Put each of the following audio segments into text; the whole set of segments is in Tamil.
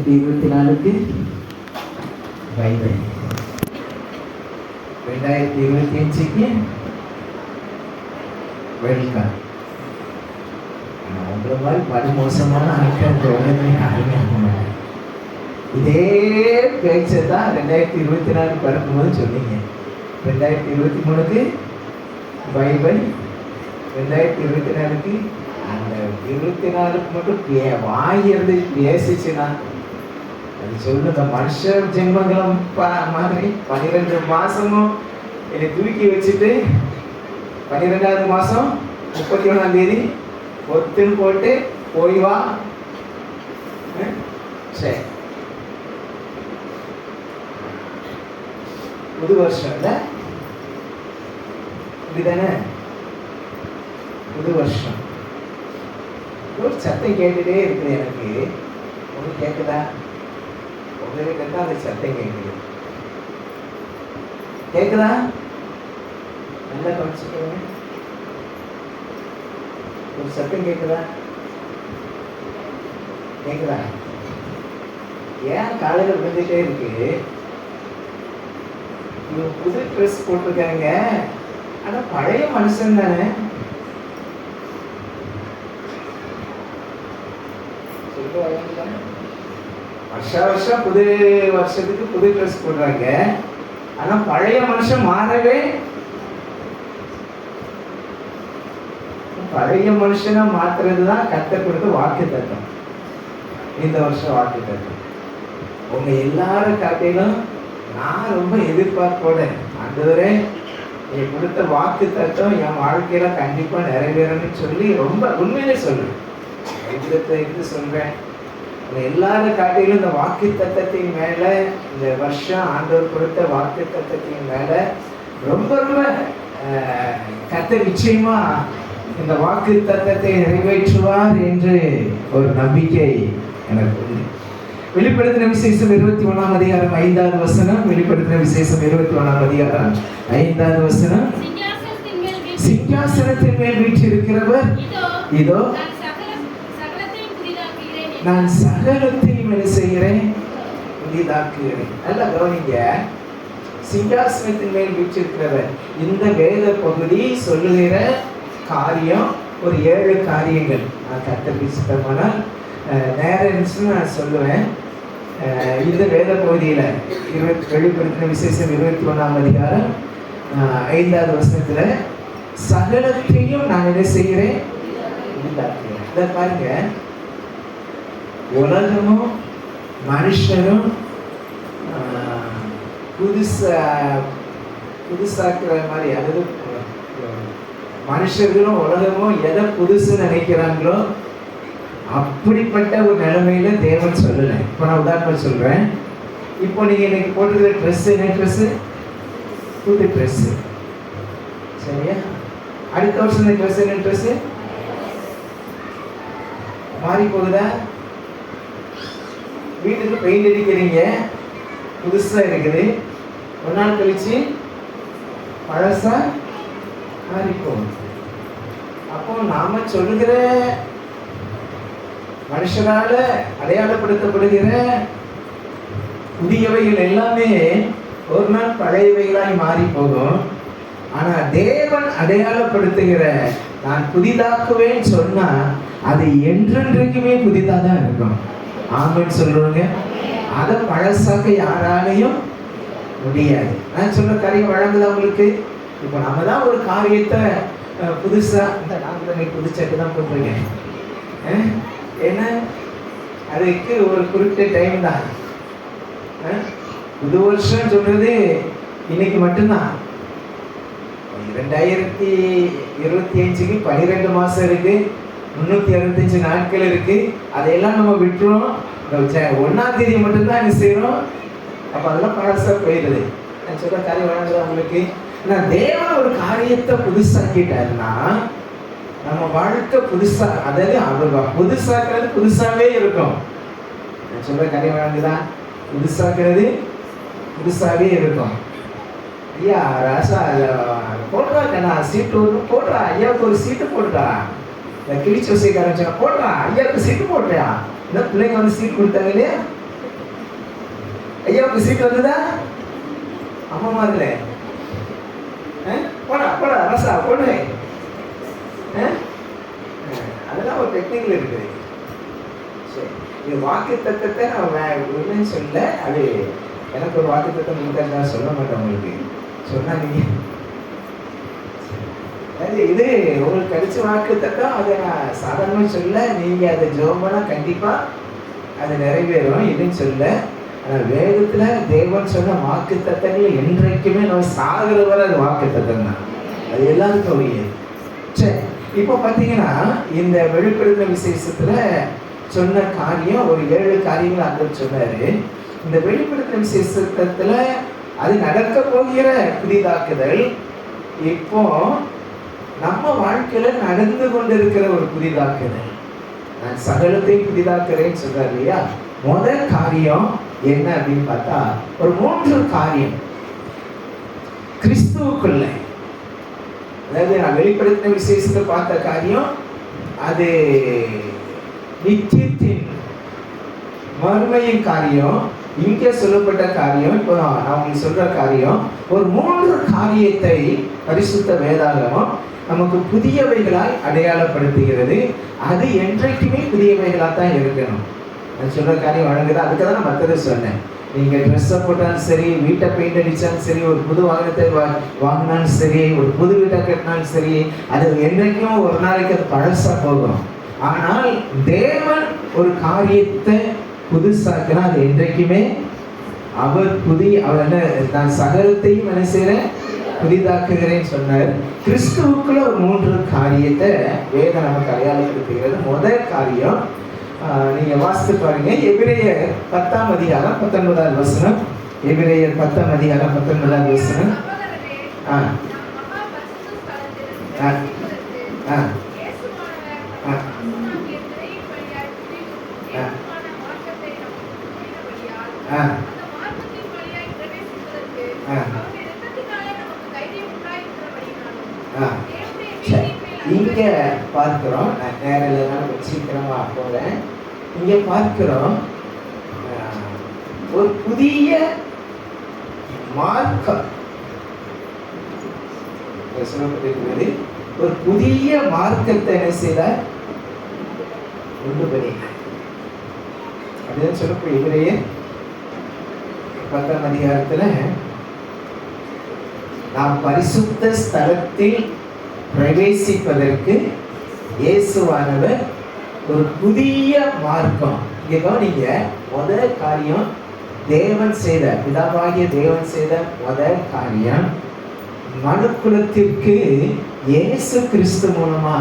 2024க்கு பை பை. 2025க்கு வெல்கம். உங்களை மாதிரி படுமோசமான ஆட்கள் இந்த உலகமே அருமையாக மாட்டேன். இதே பேச்சை தான் 2024 பிறக்கும்போது சொன்னீங்க. 2023க்கு பை பை. 2024க்கு அந்த 24க்கு மட்டும் வாங்கிறது பேசிச்சுன்னா அது சொல்லுங்க. மனுஷ ஜென்மங்களும் மாதிரி 12 மாசமும் என்னை தூக்கி வச்சுட்டு 12வது மாதம் 31ஆம் தேதி ஒத்துன்னு போட்டு போய் வா. சரி, புது வருஷம் இல்லை இப்படிதானே? புது வருஷம் ஒரு சத்தம் கேட்டுட்டே இருக்குது எனக்கு. உங்களுக்கு கேட்குதா? உங்களுக்கு தான் அந்த சத்தம் கேட்குது. கேட்குதா? நல்லா கவனிச்சுக்கோங்க. ஒரு சத்தம் கேட்குதா? கேட்குதா? ஏன் காலையில் விழுந்துட்டே இருக்கு? இவங்க புது ட்ரெஸ் போட்டிருக்காங்க, ஆனால் பழைய மனுஷன் தானே. வருஷம் புது வருஷத்துக்கு புது ட்ரெஸ் போடுறாங்க, ஆனா பழைய மனுஷன் மாறவே. பழைய மனுஷனை மாத்துறது தான் கர்த்தர் கொடுத்த வாக்கு தத்துவம். இந்த வருஷம் வாக்கு தத்துவம் உங்க எல்லாரும் காட்டிலும் நான் ரொம்ப எதிர்பார்ப்போட, ஆண்டவரே நீ கொடுத்த வாக்கு தத்துவம் என் வாழ்க்கையில கண்டிப்பா நிறைவேறணும்னு சொல்லி ரொம்ப உண்மையிலே சொல்றேன். இருந்து சொல்றேன். எல்லாரும் காட்டிலும் இந்த வாக்கு தத்தத்தின் மேல, இந்த வருஷம் ஆண்டவர் கொடுத்த வாக்கு தத்தத்தின் மேல ரொம்ப ரொம்ப கர்த்தர் நிச்சயமா இந்த வாக்கு தத்தத்தை நிறைவேற்றுவார் என்று ஒரு நம்பிக்கை எனக்கு உண்டு. வெளிப்படுத்தின விசேஷம் 21ஆம் அதிகாரம் 5வது வசனம். வெளிப்படுத்தின விசேஷம் 21ஆம் அதிகாரம் 5வது வசனம். சிங்காசனத்தின் மேல் வீற்றிருக்கிறவர் இதோ நான் சகலத்தையும் என்ன செய்கிறேன்? புதிதாக்குகிறேன். நல்லா கவனிங்க. சிங்காசனத்தின் மேல் வீற்றிருக்கிறவர். இந்த வேத பகுதி சொல்லுகிற காரியம் ஒரு 7 காரியங்கள். நான் கர்த்தருக்கு சித்தமானால் நேரம் நான் சொல்லுவேன். இந்த வேத பகுதியில் வெளிப்படுத்தின விசேஷம் 21ஆம் அதிகாரம் 5வது வசனத்துல சகலத்தையும் நான் என்ன செய்கிறேன்? புதிதாக்குகிறேன். இதை பாருங்க, உலகமும் மனுஷனும் புதுசாக்குற மாதிரி, அதாவது மனுஷர்களும் உலகமும் எதை புதுசு நினைக்கிறாங்களோ அப்படிப்பட்ட ஒரு நிலைமையில தேவன் சொல்லலை. இப்போ நான் உதாரணம் சொல்றேன். இப்போ நீங்க இன்னைக்கு போட்டுக்கிற ட்ரெஸ் என்ன ட்ரெஸ்? புது ட்ரெஸ். சரியா? அடுத்த வருஷம் இந்த ட்ரெஸ் என்ன ட்ரெஸ்? மாறி போகுதா? வீட்டுக்கு பெயிண்ட் அடிக்கிறீங்க, புதுசா இருக்குது. ஒரு நாள் கழிச்சு பழசா மாறி போகும். அப்போ நாம சொல்லுகிற மனுஷனால அடையாளப்படுத்தப்படுகிற புதியவைகள் எல்லாமே ஒரு நாள் பழையவைகளாய் மாறி போகும். ஆனா தேவன் அடையாளப்படுத்துகிற நான் புதிதாக்குவேன் சொன்னா அது என்றென்றைக்குமே புதிதா தான் இருக்கும். ஆமென் சொல்லுவாங்க. அதை பழசாக்க யாராலையும் முடியாது. நான் சொல்ற காரியம் வழங்குதா உங்களுக்கு? இப்போ நம்ம தான் ஒரு காரியத்தை புதுசா இந்த நாங்கள் புதுச்சட்டு தான் போட்டுருக்கேன். ஏன்னா அதுக்கு ஒரு குறிப்பிட்ட டைம் தான். புது வருஷம் சொல்றது இன்னைக்கு மட்டும்தான். 2025க்கு 12 மாசம் இருக்கு, 365 நாட்கள் இருக்கு. அதையெல்லாம் நம்ம விட்டுறோம். 1ஆம் தேதி மட்டும்தான் என்ன செய்யறோம். அப்ப அதெல்லாம் பழசா போயிடுது. நான் சொல்ற காரியம் வழங்குதா உங்களுக்கு? நான் தேவன் ஒரு காரியத்தை புதுசாக்கிட்டாருன்னா நம்ம வாழ்க்கை புதுசா, அதாவது அவர் புதுசாக்குறது புதுசாவே இருக்கும். நான் சொல்ற காரியம் வழங்குதா? புதுசாக்குறது புதுசாவே இருக்கும். ஐயா ராசா போடுறா கண்ணா, சீட்டு ஒன்று போடுறா, ஐயாவுக்கு ஒரு சீட்டு போடுறா. இந்த கிழிச்சு வசைக்காரன் போடுறா, ஐயாவுக்கு சீட்டு போடுறியா? இந்த பிள்ளைங்க வந்து சீட் கொடுத்தாங்க இல்லையா? ஐயாவுக்கு சீட் வந்ததா? அம்மா மாதிரி போடா போடா ரசா போடு. அதெல்லாம் ஒரு டெக்னிக்கல் இருக்குது. சரி, இது வாக்கு தத்தத்தை நான் ஒன்றுன்னு சொல்ல, அது எனக்கு ஒரு வாக்கு தத்தம் உங்களுக்கு நான் சொல்ல மாட்டேன். உங்களுக்கு சொன்னா நீங்க இது உங்களுக்கு கிடைச்ச வாக்கு தத்தம், அதை நான் சாதாரணமாக சொல்ல, நீங்க அதை ஜோமனா கண்டிப்பா அது நிறைவேறும் இதுன்னு சொல்ல. ஆனால் வேதத்துல தேவன் சொன்ன வாக்கு தத்தங்கள் என்றைக்குமே நம்ம சாகிற வரை அது வாக்கு தத்தம் தான். அது எல்லாருக்கும் உரியது. சரி, இப்போ பார்த்தீங்கன்னா இந்த வெளிப்படுத்தின விசேஷத்துல சொன்ன காரியம் ஒரு 7 காரியங்கள் ஆண்டவர் சொன்னாரு. இந்த வெளிப்படுத்தின விசேஷத்துல அது நடக்க போகிற புதிதாக்குதல் இப்போ நம்ம வாழ்க்கையில நடந்து கொண்டிருக்கிற ஒரு புதிதாக்குதல். நான் சகலத்தை புதிதாக்குறேன்னு சொல்றாரு இல்லையா? முதல் காரியம் என்ன அப்படின்னு பார்த்தா ஒரு 3 காரியம் கிறிஸ்துவுக்குள்ள. அதாவது நான் வெளிப்படுத்தின விசேஷத்தை பார்த்த காரியம் அது நித்தியத்தின் மறுமையின் காரியம். இங்கே சொல்லப்பட்ட காரியம் இப்போ நான் உங்களுக்கு சொல்ற காரியம். ஒரு 3 காரியத்தை பரிசுத்த வேதாகமம் நமக்கு புதியவைகளாய் அடையாளப்படுத்துகிறது. அது என்றைக்குமே புதியவைகளாக தான் இருக்கணும். நான் சொல்ற காரியம் வழங்குது. அதுக்கு தான் நான் மற்றதை சொன்னேன். நீங்க ட்ரெஸ்ஸை போட்டாலும் சரி, வீட்டை பெயிண்ட் அடித்தாலும் சரி, ஒரு புது வாகனத்தை வாங்கினாலும் சரி, ஒரு புது வீட்டை கட்டினாலும் சரி, அது என்றைக்கும் ஒரு நாளைக்கு அது பழசா போகும். ஆனால் தேவன் ஒரு காரியத்தை புதுசாக்கினா அது என்றைக்குமே அவர் அவர் என்ன, நான் சகலத்தையும் என்ன செய்கிறேன், புதிதாக்குகிறேன்னு சொன்னார். கிறிஸ்துவுக்குள்ள ஒரு 3 காரியத்தை வேதம் நமக்கு அடையாளப்படுத்துகிறது. முதல் காரியம் நீங்க வாசித்து பாருங்க. எபிரேயர் 10ஆம் அதிகாரம் 19ஆவது வசனம். எபிரேயர் 10ஆம் அதிகாரம் 19ஆவது வசனம். இங்க பார்க்கிறோம், நான் நேரில் சீக்கிரமா போறேன். இங்க பார்க்கிறோம் ஒரு புதிய மார்க்கம் சொல்லப்பட்டிருக்கிறது. ஒரு புதிய மார்க்கத்தை என்ன செய்த உண்டு பண்ணி அப்படின்னு சொல்லப்போ எபிரேயர் 10ஆம் அதிகாரத்துல நாம் பரிசுத்த ஸ்தலத்தில் பிரவேசிப்பதற்கு இயேசுவானவர் ஒரு புதிய மார்க்கம். இங்க கவனிங்க, முதல் காரியம் தேவன் செய்த, பிதாவாகிய தேவன் செய்த முதல் காரியம் மனுக்குலத்திற்கு இயேசு கிறிஸ்து மூலமா.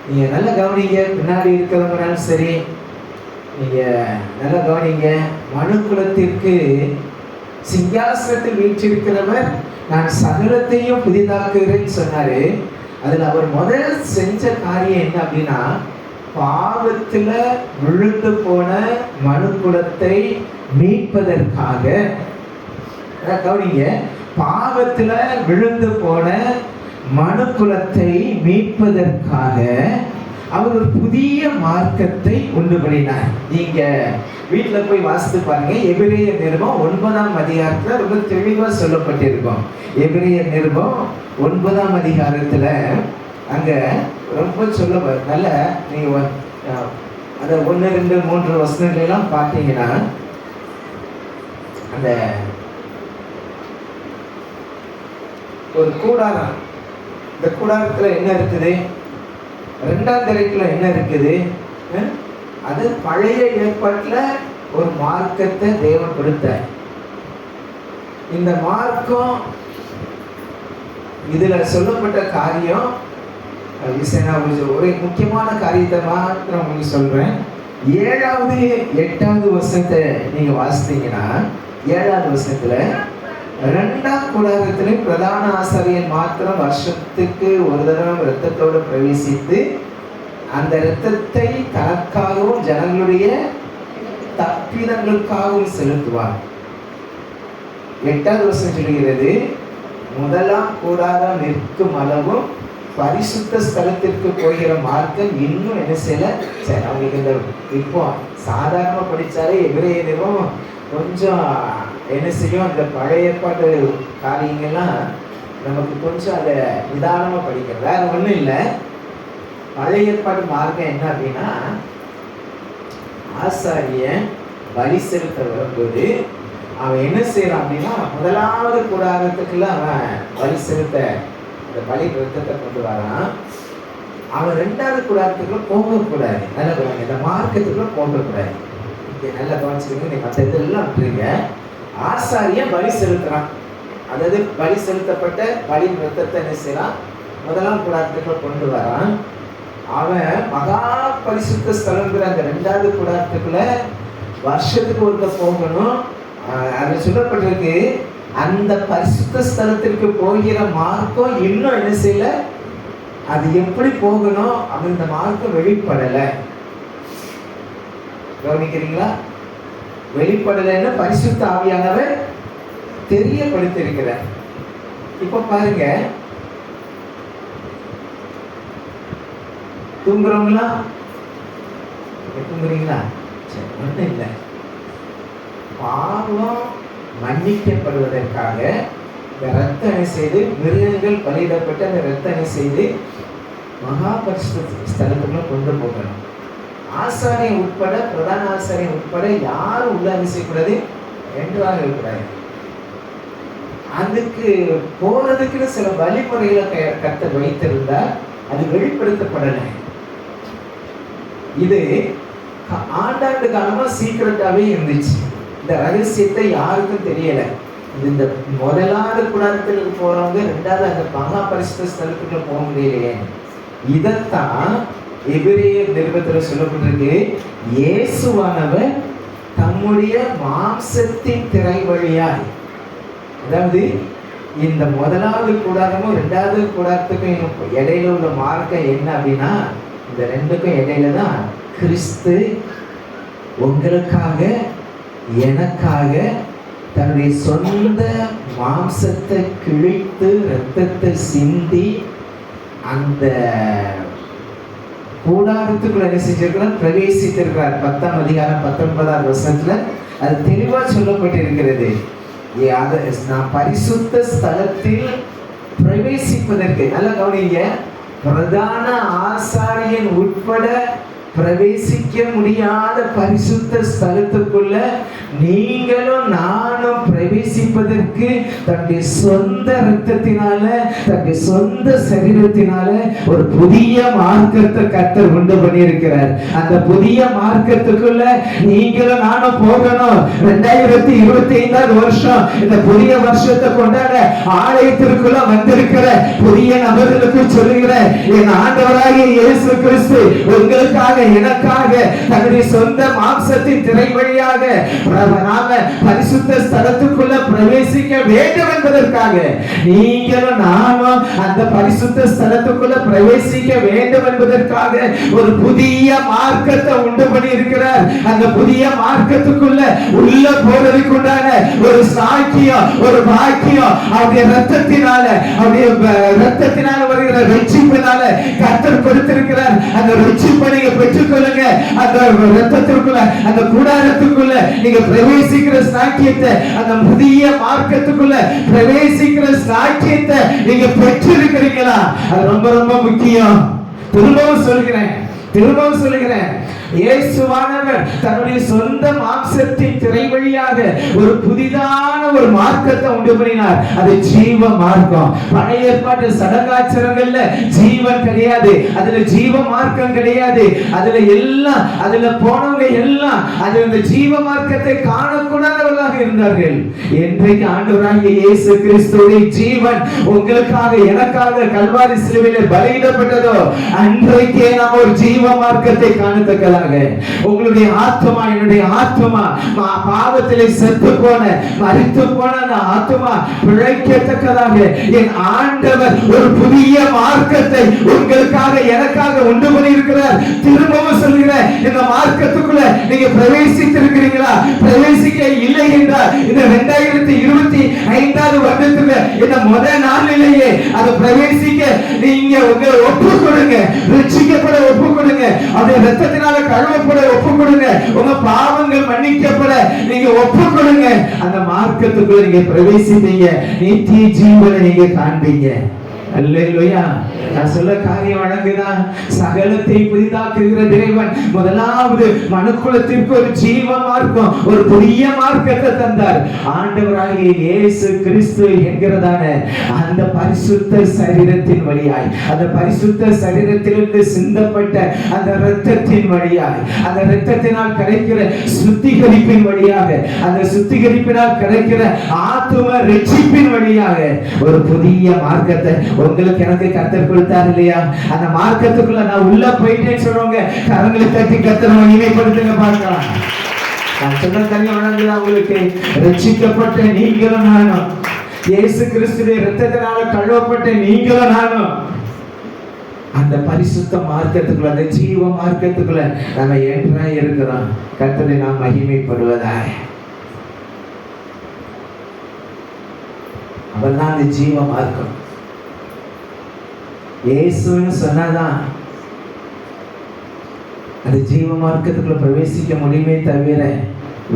நீங்க நல்லா கவனிங்க, பின்னாடி இருக்கிறவங்கனாலும் சரி, நீங்க நல்லா கவனிங்க. மனுக்குலத்திற்கு சிங்காசனத்தில் வீற்றிருக்கிறவர் நான் சகலத்தையும் புதிதாக்குகிறேன்னு சொன்னாரு. அதுல அவர் முதல் செஞ்ச காரியம் என்ன அப்படின்னா, பாவத்துல விழுந்து போன மனுக்குலத்தை மீட்பதற்காக. கவனிங்க, பாவத்துல விழுந்து போன மனுக்குலத்தை மீட்பதற்காக அவர் ஒரு புதிய மார்க்கத்தை உண்டு பண்ணினார். நீங்க வீட்டுல போய் வாசித்து பாருங்க. எபிரேயர் நிருபம் 9ஆம் அதிகாரத்துல ரொம்ப தெளிவா சொல்லப்பட்டிருக்கும். எபிரேயர் நிருபம் 9ஆம் அதிகாரத்துல அங்க ரொம்ப சொல்ல நல்ல, நீங்க அந்த 1, 2, 3 வசனங்கள் எல்லாம் பார்த்தீங்கன்னா அந்த ஒரு கூடாரம், இந்த கூடாரத்துல என்ன இருக்குது, 2ஆம் திரைக்குள்ள என்ன இருக்குது, அது பழைய ஏற்பாட்டுல ஒரு மார்க்கத்தை தேவன் கொடுத்தார். இந்த மார்க்கம் இதுல சொல்லப்பட்ட காரியம் ஒரு முக்கியமான காரியத்தை மாத்திரம் உங்களுக்கு சொல்றேன். 7வது 8வது வசனத்தை நீங்க வாசித்தீங்கன்னா, 7வது வசனத்துல 2ஆம் கூடாரத்திலே பிரதான ஆசாரியன் மாத்திரம் வருஷத்துக்கு ஒரு தடவை இரத்தத்தோடு பிரவேசித்து அந்த இரத்தத்தை தனக்காகவும் ஜனங்களுடைய தப்பிதங்களுக்காகவும் செலுத்துவார். 8வது வசனம் சொல்கிறது, முதலாம் கூடாரம் நிற்கும் அளவும் பரிசுத்த ஸ்தலத்திற்கு போகிற மார்க்கம் இன்னும் என்ன செய்யல. சரி, அவங்களுக்கு இந்த இப்போ சாதாரண படிச்சாலே எபிரேயர் நிருபம் கொஞ்சம் என்ன செய்யும், அந்த பழைய ஏற்பாட்டு காரியங்கள்லாம் நமக்கு கொஞ்சம் அதை நிதானமாக படிக்கிறது. வேற ஒன்றும் இல்லை. பழைய ஏற்பாட்டு மார்க்கம் என்ன அப்படின்னா, ஆசாரியன் பலி செலுத்த வரும்போது அவன் என்ன செய்யறான் அப்படின்னா, முதலாவது கூடாரத்துக்குள்ள அவன் பலி செலுத்த அந்த பலி ரத்தத்தை கொண்டு வரான். அவன் ரெண்டாவது கூடாரத்துக்குள்ள போகக்கூடாது. நல்ல பாருங்க, இந்த மார்க்கத்துக்குள்ள போகக்கூடாது. இங்கே நல்லா கவனிச்சுக்கோங்க. நீ மற்ற இதெல்லாம் விட்டுருங்க. ஆசாரியன் பலி செலுத்துறான். அதாவது பலி செலுத்தப்பட்ட பலி ரத்தத்தை என்ன செய்யறான், முதலாம் கூடாரத்துக்குள்ள கொண்டு வரான். அவன் மகா பரிசுத்த ஸ்தலங்கிற அந்த ரெண்டாவது கூடாரத்துக்குள்ள வருஷத்துக்கு ஒருக்க போகணும். அது சொல்லப்பட்டிருக்கு. அந்த பரிசுத்த ஸ்தலத்திற்கு போகிற மார்க்கம் இன்னும் என்ன செய்யல, அது எப்படி போகணும் அப்படின்ற மார்க்கம் வெளிப்படலை. கவனிக்கிறீங்களா? வெளிப்படலைன்னு பரிசுத்த ஆவியானவர் தெரியப்படுத்தியிருக்கிறார். இப்ப பாருங்க, தூங்குறவங்களா? தூங்குறீங்களா? சரி, ஒன்றும் இல்லை. பாவம் மன்னிக்கப்படுவதற்காக இந்த ரத்த அணை செய்து, மிருகங்கள் பலியிடப்பட்டு அந்த ரத்த அணை செய்து மகா பரிசுத்த ஸ்தலத்துக்குள்ள கொண்டு போகணும். ஆசாரியம் உட்பட, பிரதான ஆசாரியம் உட்பட யாரும் உள்ள அணை செய்யக்கூடாது, என்றாக இருக்கக்கூடாது. அதுக்கு போறதுக்குன்னு சில வழிமுறைகளை கர்த்தர் வைத்திருந்தால் அது வெளிப்படுத்தப்படலை. இது ஆண்டாண்டு காலமா சீக்கிரட்டாவே இருந்துச்சு. இந்த ரகசியத்தை யாருக்கும் தெரியல. இந்த முதலாவது கூடாரத்துக்கு போறவங்க ரெண்டாவது அந்த மகா பரிசுத்த ஸ்தலத்துக்குள்ள போக முடியலையே. இதைத்தான் எபிரேயர் நிருபத்துல சொல்லப்பட்டிருக்கு. இயேசுவானவர் தம்முடைய மாம்சத்தின் திரை வழியாய், அதாவது இந்த முதலாவது கூடாரமும் ரெண்டாவது கூடாரத்துக்கும் இடையில உள்ள மார்க்கம் என்ன அப்படின்னா, இந்த ரெண்டுக்கும் இடையில தான் கிறிஸ்து உங்களுக்காக எனக்காக தன்னுடைய சொந்த மாம்சத்தை கிழித்து ரத்தத்தை சிந்தி அந்த கூடாரத்துக்குள்ள என்ன செஞ்சிருக்கிறார், பிரவேசித்திருக்கிறார். 10ஆம் அதிகாரம் 19ஆம் வசனத்துல அது தெளிவா சொல்லப்பட்டிருக்கிறது. நான் பரிசுத்த ஸ்தலத்தில் பிரவேசிப்பதற்கு, நல்ல கவனிங்க, பிரதான ஆசாரியன் உட்பட பிரவேசிக்க முடியாத பரிசுத்த ஸ்தலத்துக்குள்ள நீங்களும் நானும் பிரவேசிப்பதற்கு தன்னுடைய சொந்த இரத்தத்தினால, தன்னுடைய சொந்த சரீரத்தினால ஒரு புதிய மார்க்கத்தை கர்த்தர் உண்டு பண்ணியிருக்கிறார். அந்த புதிய மார்க்கத்துக்குள்ள நீங்களும் நானும் போகணும். 2025 வருஷம் இந்த புதிய வருஷத்தை கொண்டாட ஆலயத்திற்குள்ள வந்திருக்கிற புதிய நபர்களுக்கு சொல்லுகிறேன், என் ஆண்டவராகிய இயேசு கிறிஸ்து உங்களுக்காக எனக்காக தன்னுடைய சொந்த மாம்சத்தின் திரை வழியாக நாம பரிசுத்த ஸ்தலத்துக்குள்ள பிரவேசிக்க வேண்டும் என்பதற்காக நீங்களும் நானும் அந்த பரிசுத்த ஸ்தலத்துக்குள்ள பிரவேசிக்க வேண்டும் என்பதற்காக ஒரு புதிய மார்க்கத்தை உண்டு பண்ணி இருக்கிறார். அந்த புதிய மார்க்கத்துக்குள்ள உள்ள போறதுக்கு உண்டான ஒரு சாக்கியம், ஒரு பாக்கியம் அவருடைய ரத்தத்தினால, அவருடைய ரத்தத்தினால வருகிற ரட்சிப்பினால கர்த்தர் கொடுத்திருக்கிறார். அந்த ரட்சிப்பை நீங்க பெற்றுக்கொள்ளுங்க. அந்த ரத்தத்திற்குள்ள, அந்த கூடாரத்துக்குள்ள நீங்க பிரவேசிக்கிற சாக்கியத்தை, அந்த புதிய மார்க்கத்துக்குள்ள பிரவேசிக்கிற சாக்கியத்தை நீங்க பெற்றிருக்கிறீங்களா? அது ரொம்ப ரொம்ப முக்கியம். திரும்பவும் சொல்கிறேன், இயேசுவானவர் தன்னுடைய சொந்த மாம்சத்தின் திரை வழியாக ஒரு புதிதான ஒரு மார்க்கத்தை உண்டு பண்ணினார். அது ஜீவ மார்க்கம். பழைய ஏற்பாட்டு சடங்காச்சாரங்கள்ல ஜீவன் கிடையாது, அதுல ஜீவ மார்க்கம் கிடையாது. அதுல போனவங்க எல்லாம் அந்த ஜீவ மார்க்கத்தை காணக்கூடாதவர்களாக இருந்தார்கள். இன்றைக்கு ஆண்டவராகிய இயேசு கிறிஸ்துவின் ஜீவன் உங்களுக்காக எனக்காக கல்வாரி சிலுவையில் பலியிடப்பட்டதோ அன்றைக்கே நாம் ஒரு ஜீவ மார்க்கத்தை காணத்தக்க உங்களுடைய ஆத்மா, என்னுடைய ஆத்மா பாவத்திலே செத்து போன, மரித்து போன ஆத்மா பிழைக்கத்தக்கதாக என் ஆண்டவர் ஒரு புதிய மார்க்கத்தை உங்களுக்காக எனக்காக உண்டு பண்ணி இருக்கிறார். திரும்பவும் சொல்கிறேன், இந்த மார்க்கத்துக்குள்ள நீங்க பிரவேசித்திருக்கிறீங்களா? பிரவேசிக்க இல்லை என்றால் இந்த 2025 2000வது வருடத்துல இந்த முதல் நாளிலேயே அதை பிரவேசிக்க நீங்க உங்களை ஒப்பு கொடுங்க. ரட்சிக்கப்பட ஒப்பு கொடுங்க. அது ரத்தத்தினால கழுவப்பட ஒப்பு கொடுங்க. உங்க பாவங்கள் மன்னிக்கப்பட நீங்க ஒப்பு கொடுங்க. அந்த மார்க்கத்துக்குள்ள நீங்க பிரவேசிப்பீங்க. நித்திய ஜீவனை நீங்க காண்பீங்க. அல்லேலூயா. நான் சொல்ல காரியம் வழங்குதான். சகலத்தை புதிதாக்குகிற தேவன் முதலாவது மனுக்குலத்திற்கு ஒரு ஜீவ மார்க்கம், ஒரு புதிய மார்க்கத்தை தந்தார். ஆண்டவராகிய இயேசு கிறிஸ்து என்கிறதான அந்த பரிசுத்த சரீரத்தின் வழியாய், அந்த பரிசுத்த சரீரத்திலிருந்து சிந்தப்பட்ட அந்த இரத்தத்தின் வழியாய், அந்த இரத்தத்தினால் கிடைக்கிற சுத்திகரிப்பின் வழியாக, அந்த சுத்திகரிப்பினால் கிடைக்கிற ஆத்தும ரட்சிப்பின் வழியாக ஒரு புதிய மார்க்கத்தை உங்களுக்கு எனக்கு கர்த்தர் கொடுத்தார் இல்லையா? அந்த மார்க்கத்துக்குள்ள நான் உள்ள போயிட்டேன்னு சொல்றவங்க கரங்களை தட்டி கர்த்தரை மகிமைப்படுத்துங்க பார்க்கலாம். நான் சொன்ன காரியம் வழங்குதா உங்களுக்கு? ரட்சிக்கப்பட்ட நீங்களும் நானும், இயேசு கிறிஸ்துவின் இரத்தத்தினால கழுவப்பட்ட நீங்களும் நானும் அந்த பரிசுத்த மார்க்கத்துக்குள்ள, அந்த ஜீவ மார்க்கத்துக்குள்ள நம்ம என்றா இருக்கிறோம். கர்த்தரை நாம் மகிமைப்படுவதாய். அவர்தான் அந்த ஜீவ மார்க்கம். இயேசுன்னு சொன்னாதான் அந்த ஜீவ மார்க்கத்துக்குள்ள பிரவேசிக்க முடியுமே தவிர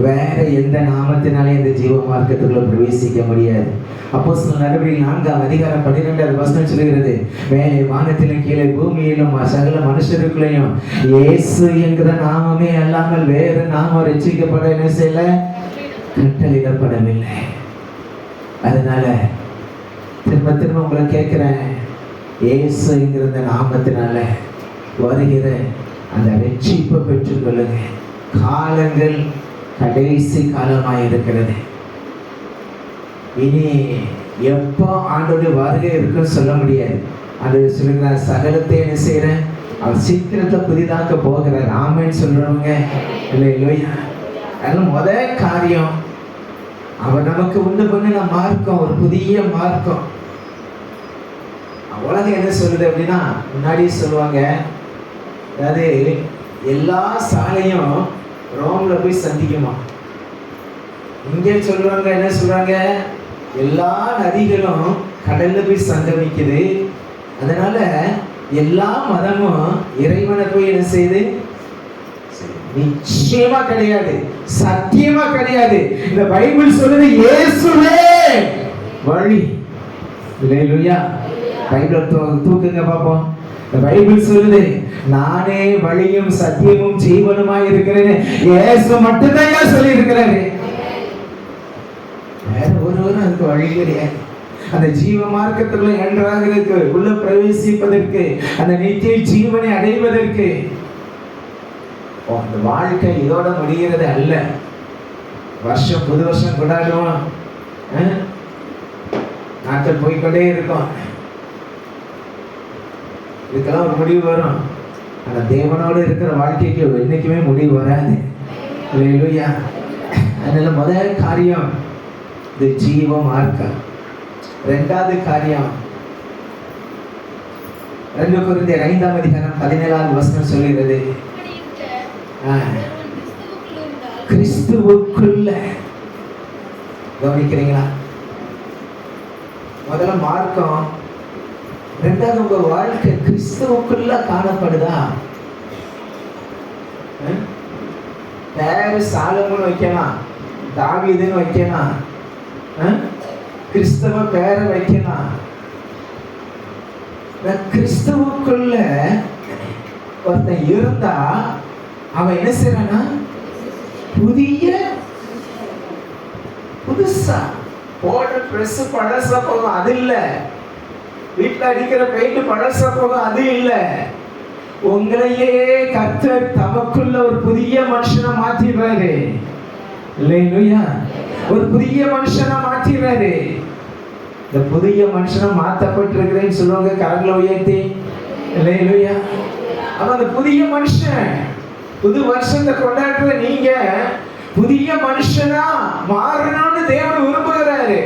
வேற எந்த நாமத்தினாலே இந்த ஜீவ மார்க்கத்துக்குள்ள பிரவேசிக்க முடியாது. அப்போஸ்தலர் நடவடிக்கைகள் 4ஆம் அதிகாரம் 12வது வசனம் சொல்கிறது, மேலே வானத்திலும் கீழே பூமியிலும் சகல மனுஷருக்குள்ளேயும் இயேசு என்கிற நாமமே அல்லாமல் வேறு நாமம் ரட்சிக்கப்பட என்ன செய்யல, கட்டளையிடப்படவில்லை. அதனால திரும்ப திரும்ப உங்களை கேட்கிறேன், இயேசுங்கிற நாமத்தினால வருகிற அந்த ரட்சிப்பை பெற்றுக்கொள்ளுங்க. காலங்கள் கடைசி காலமாக இருக்கிறது. இனி எப்போ ஆண்டோடைய வருகை இருக்குன்னு சொல்ல முடியாது. அது சொல்லுங்க, சகலத்தை என்ன செய்யறேன், அவர் சீக்கிரத்தை புதிதாக்க போகிறார். ஆமேன்னு சொல்றவங்க இல்லை இல்லையா? அதனால முதல் காரியம் அவர் நமக்கு உண்டு பண்ணின மார்க்கம், ஒரு புதிய மார்க்கம். உலகம் என்ன சொல்லுது அப்படின்னா, முன்னாடி சொல்லுவாங்க, அதாவது எல்லா சாலையும் ரோம்ல போய் சந்திக்குமா. இங்கே சொல்லுவாங்க, என்ன சொல்றாங்க, எல்லா நதிகளும் கடல்ல போய் சங்கமிக்குது. அதனால எல்லா மதமும் இறைவனை போய் என்ன செய்யுது? நிச்சயமா கிடையாது, சத்தியமா கிடையாது. இந்த பைபிள் சொல்லுது இயேசுவே வழி. அல்லேலூயா. பைபிள் தூக்குங்க பாப்போம். இந்த பைபிள் சொல்லுது, நானே வழியும் சத்தியமும் ஜீவனுமாய் இருக்கிறேன்னு இயேசு மட்டும்தான் சொல்லி இருக்கிறாரு. வேற ஒருவரும் அதுக்கு வழி கிடையாது. அந்த ஜீவ மார்க்கத்துக்குள்ள என்றாகிறதுக்கு, உள்ள பிரவேசிப்பதற்கு, அந்த நித்திய ஜீவனை அடைவதற்கு அந்த வாழ்க்கை இதோட முடிகிறது அல்ல. வருஷம் புது வருஷம் கொண்டாடுவோம், நாட்கள் போய்கொண்டே இருக்கும். இதுக்கெல்லாம் ஒரு முடிவு வரும். ஆனா தேவனோடு இருக்கிற வாழ்க்கைக்கு என்னைக்குமே முடிவு வராது. அல்லேலூயா. அதனால முதல் காரியம் இந்த ஜீவ மார்க்கம். இரண்டாவது காரியம் 2 கொரிந்தியர் 5ஆம் அதிகாரம் 17வது வசனம் சொல்கிறது, கிறிஸ்துவுக்குள்ள. கவனிக்கிறீங்களா? முதல்ல மார்க்கம், ரெண்டாவது உங்க வாழ்க்கை கிறிஸ்துவுக்குள்ள காணப்படுதா? பேரு சாலமோன் வைக்கலாம், தாவீதுன்னு வைக்கலாம், கிறிஸ்தவ பேரை வைக்கலாம். கிறிஸ்துவுக்குள்ள ஒருத்தன் இருந்தா அவன் என்ன செய்யறானா, புதுசா போடுற ட்ரெஸ் பழசா போகும், அது இல்ல. வீட்டுல அடிக்கிற பெயிண்ட் பழசா போகும், அது இல்ல. உங்களையே கர்த்தர் தமக்குள்ள ஒரு புதிய மனுஷனை மாத்திடுறாரு. இல்லையா? ஒரு புதிய மனுஷனை மாத்திடுறாரு. இந்த புதிய மனுஷனை மாத்தப்பட்டிருக்கிறேன்னு சொல்லுவாங்க கரங்களை உயர்த்தி. இல்லையா? அப்ப அந்த புதிய மனுஷன், புது வருஷத்தை கொண்டாடுற நீங்க புதிய மனுஷனா மாறணும்னு தேவன் விரும்புகிறாரு.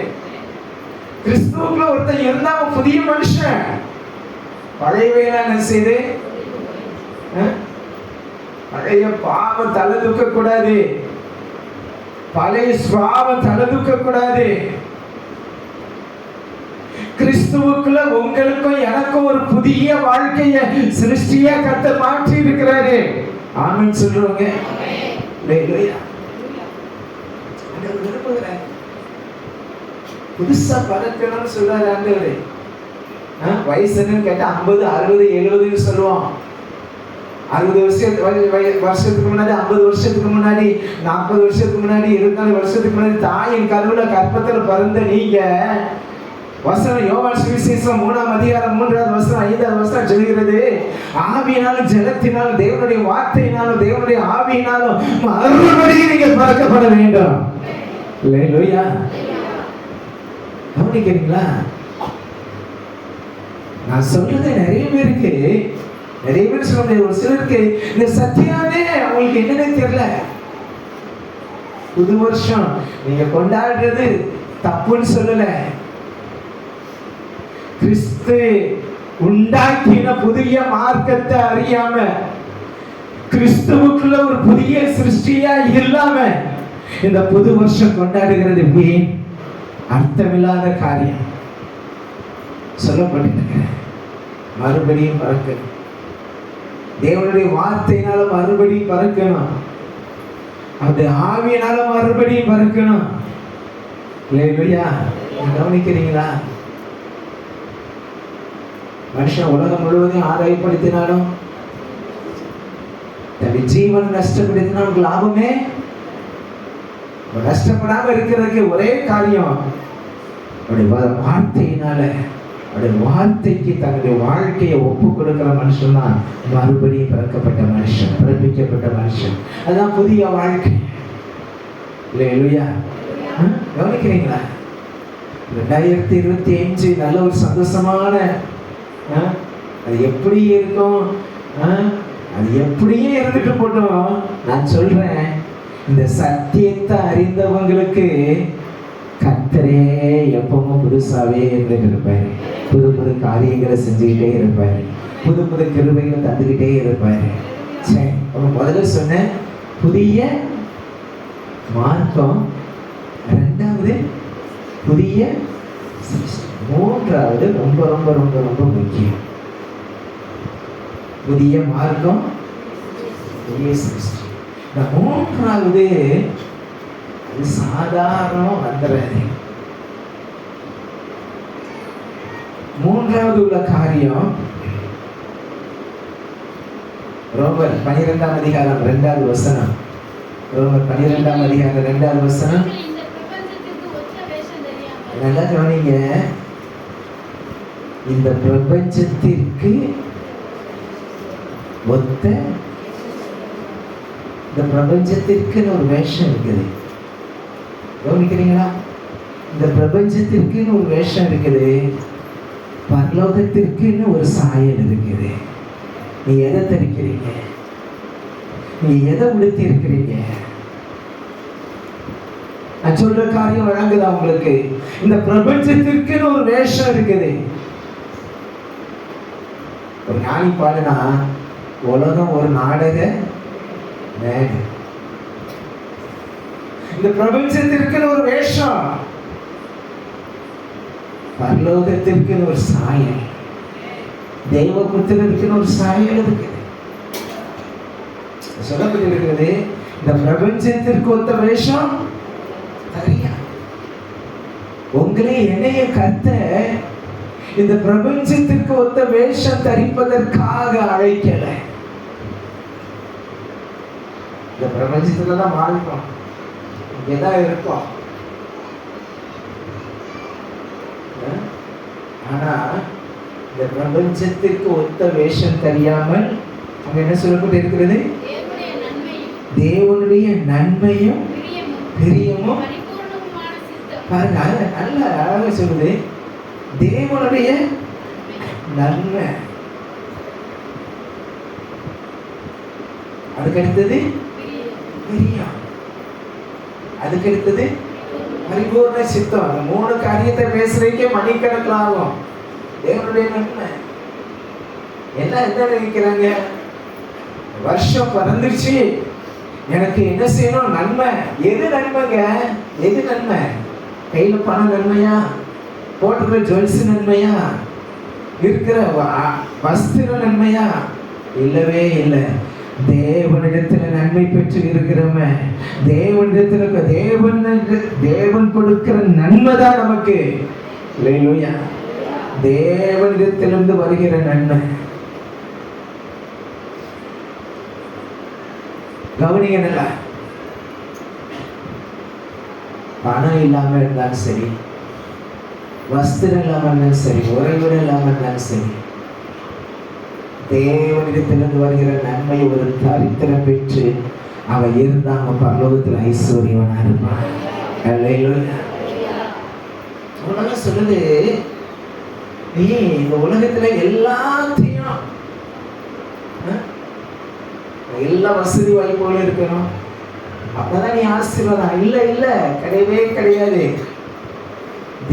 கிறிஸ்துவுக்குள்ள ஒருத்தன் இருந்தா புதிய மனுஷன். பழையவையெல்லாம் என்ன செய்து, பழைய பாவம் தலை தூக்க கூடாது, பழைய சுவாபம் தலை தூக்க கூடாது. கிறிஸ்துவுக்குள்ள உங்களுக்கும் எனக்கும் ஒரு புதிய வாழ்க்கைய சிருஷ்டியா கர்த்தர் மாற்றி இருக்கிறாரு. ஆமென் சொல்றவங்க. ஹalleluya. ஆண்டவர் விரும்புகிறார். புதுசா பறக்கணும்னு சொல்றாரு ஆண்டவர். வயசுன்னு கேட்டா 50, 60, 70 சொல்லுவோம். 60 வருஷத்துக்கு முன்னாடி, 50 வருஷத்துக்கு முன்னாடி, 40 வருஷத்துக்கு முன்னாடி, 24 வருஷத்துக்கு முன்னாடி தாயின் கருவுல கற்பத்துல பிறந்த நீங்க வசனம் யோவான் சுவிசேஷம் 3ஆம் அதிகாரம் 3வது வசனம் 5வது வசனம் சொல்கிறது, ஆவியினாலும் ஜலத்தினாலும் தேவனுடைய வார்த்தையினாலும் தேவனுடைய ஆவியினாலும் மறுபடியும் நீங்க பறக்கப்பட வேண்டும். ஹalleluya. கவனிக்கிறீங்களா? நான் சொல்றது நிறைய பேருக்கு சொல்ல முடியாது. ஒரு சிலருக்கு இந்த சத்தியமே அவங்களுக்கு என்னன்னு தெரியல. புது வருஷம் நீங்க கொண்டாடுறது தப்புன்னு சொல்லல. கிறிஸ்து உண்டாக்கின புதிய மார்க்கத்தை அறியாம, கிறிஸ்துவுக்குள்ள ஒரு புதிய சிருஷ்டியா இல்லாம இந்த புது வருஷம் கொண்டாடுகிறது வீண், அர்த்தமில்லாத காரியம். சொல்லப்பட்டிருக்க மறுபடியும் பறக்கணும். தேவனுடைய வார்த்தையினால மறுபடியும் பறக்கணும். அந்த ஆவியினால மறுபடியும் பறக்கணும். ஹalleluya. கவனிக்கிறீங்களா? மனுஷன் உலகம் முழுவதையும் ஆதாயப்படுத்தினாலும் தன் ஜீவன் நஷ்டப்படுத்தினாலும் லாபமே. நஷ்டப்படாம இருக்கிறதுக்கு ஒரே காரியம் அவருடைய வார்த்தையினால, அவருடைய வார்த்தைக்கு தன்னுடைய வாழ்க்கையை ஒப்பு கொடுக்கிற மனுஷன் தான் மறுபடியும் பிறக்கப்பட்ட மனுஷன், பிறப்பிக்கப்பட்ட மனுஷன். அதுதான் புதிய வாழ்க்கை. ஹalleluya. கவனிக்கிறீங்களா? 2025 நல்ல ஒரு சந்தோஷமான, அது எப்படி இருக்கும், அது எப்படியே இருந்துட்டு போட்டோம். நான் சொல்றேன், இந்த சத்தியத்தை அறிந்தவங்களுக்கு கர்த்தரே எப்பவும் புதுசாவே இருந்துட்டு இருப்பாரு. புது புது காரியங்களை செஞ்சுக்கிட்டே இருப்பாரு. புது புது கிருபைகளை தந்துக்கிட்டே இருப்பாரு. சரி, முதல்ல சொன்ன புதிய மார்க்கம், இரண்டாவது புதிய, மூன்றாவது ரொம்ப ரொம்ப ரொம்ப ரொம்ப முக்கியம். புதிய மார்க்கம், புதிய சிருஷ்டி. இந்த மூன்றாவது அது சாதாரணம் வந்துடாது. மூன்றாவது உள்ள காரியம் ரோமர் 12ஆம் அதிகாரம் 2வது வசனம். ரோமர் 12ஆம் அதிகாரம் 2வது வசனம். நல்லா கவனிங்க. இந்த பிரபஞ்சத்திற்கு ஒத்த, இந்த பிரபஞ்சத்திற்குன்னு ஒரு வேஷம் இருக்குது. கவனிக்கிறீங்களா? இந்த பிரபஞ்சத்திற்குன்னு ஒரு வேஷம் இருக்குது, பரலோகத்திற்குன்னு ஒரு சாயல் இருக்குது. நீ எதை தரிக்கிறீங்க? நீ எதை உடுத்தி இருக்கிறீங்க? நான் சொல்ற காரியம் வழங்குதா உங்களுக்கு? இந்த பிரபஞ்சத்திற்குன்னு ஒரு வேஷம் இருக்குது. ஒரு ஞானி பாடுனா, உலகம் ஒரு நாடக மேடை. இந்த பிரபஞ்சத்திற்குன்னு ஒரு வேஷம், பரலோகத்திற்குன்னு ஒரு சாயல், தெய்வபுத்திரருக்குன்னு ஒரு சாயல் இருக்குது. சொல்லப்பட்டிருக்கிறது, இந்த பிரபஞ்சத்திற்கு ஒத்த வேஷம் தரியா. உங்களே என்னைய கர்த்தர் இந்த பிரபஞ்சத்திற்கு ஒத்த வேஷம் தரிப்பதற்காக அழைக்கல. இந்த பிரபஞ்சத்துலதான் வாழ்க்கோம், இங்கதான் இருக்கும். ஆனா இந்த பிரபஞ்சத்திற்கு ஒத்த வேஷம் தெரியாமல் அங்க என்ன சொல்லப்பட்டு இருக்கிறது? தேவனுடைய நன்மையும் பிரியமும். பாருங்க, நல்ல அழகாக சொல்லுது. தேவனுடைய நன்மை, அதுக்கடுத்தது பிரியம், அதுக்கடுத்தது பரிபூர்ண சித்தம். அந்த 3 காரியத்தை பேசுறதுக்கே மணிக்கணக்கில் ஆகும். தேவனுடைய நன்மை எல்லாம் என்ன நினைக்கிறாங்க? வருஷம் பிறந்துருச்சு, எனக்கு என்ன செய்யணும்? நன்மை. எது நன்மைங்க? எது நன்மை? கையில பணம் நன்மையா? போட்டுக்கிற ஜுவல்ஸ் நன்மையா, இருக்கிற வஸ்திரம் நன்மையா? இல்லவே இல்லை. தேவனிடத்துல நன்மை பெற்று இருக்கிறவன் தேவனிடத்துல தேவன் கொடுக்கிற நன்மை தான் நமக்கு. அல்லேலூயா. தேவனிடத்திலிருந்து வருகிற நன்மை. கவனிங்க நல்லா. பணம் இல்லாம இருந்தாலும் சரி, வஸ்திரம் இல்லாம இருந்தாலும் சரி, உறைவிடம் இல்லாம இருந்தாலும் சரி, தேவனிடத்திலிருந்து வருகிற நன்மை ஒரு தரித்திரம் பெற்று அவன் இருந்தாங்க பரலோகத்தில் ஐஸ்வர்யவனா இருப்பான். சொல்லுது, நீ இந்த உலகத்துல எல்லாத்தையும் எல்லா வசதி வாய்ப்புகளும் இருக்கணும், அப்பதான் நீ ஆசீர்வாதம். இல்ல இல்ல, கிடையவே கிடையாது.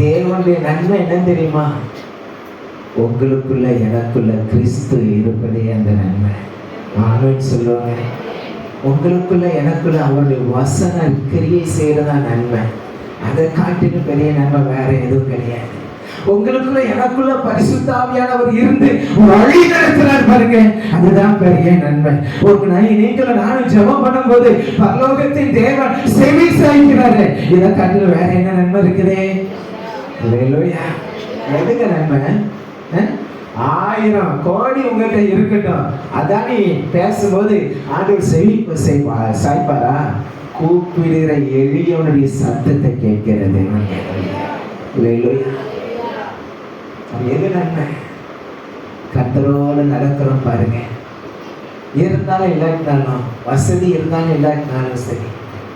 தேவனுடைய நன்மை என்ன தெரியுமா? உங்களுக்குள்ள எனக்குள்ள கிறிஸ்து இருப்பதே அந்த நன்மை. ஆமென் சொல்லுவாங்க. உங்களுக்குள்ள எனக்குள்ள அவருடைய வசன கிரியை செய்யறதா நன்மை. அதை காட்டிலும் பெரிய நன்மை வேற எதுவும் கிடையாது. உங்களுக்குள்ள எனக்குள்ள பரிசுத்த ஆவியானவர் இருந்து வழி நடத்துறார் பாருங்க, அதுதான் பெரிய நன்மை. நீங்களும் நானும் ஜெபம் பண்ணும் போது பரலோகத்தின் தேவன் செவி சாய்க்கிறாரு. இதை காட்டிலும் வேற என்ன நன்மை இருக்குதே? எதுக்கு நன்மை? 1000 கோடி உங்ககிட்ட இருக்கட்டும், அதான் நீ பேசும்போது ஆண்டவர் செவி சாய்ப்பாரா? கூப்பிடுகிற எளியவனுடைய சத்தத்தை கேட்கிறது. எது நன்மை? கர்த்தரோடு நடக்கிறோம் பாருங்க. இருந்தாலும் இல்லாட்டினாலும், வசதி இருந்தாலும் இல்லாட்டினாலும் சரி,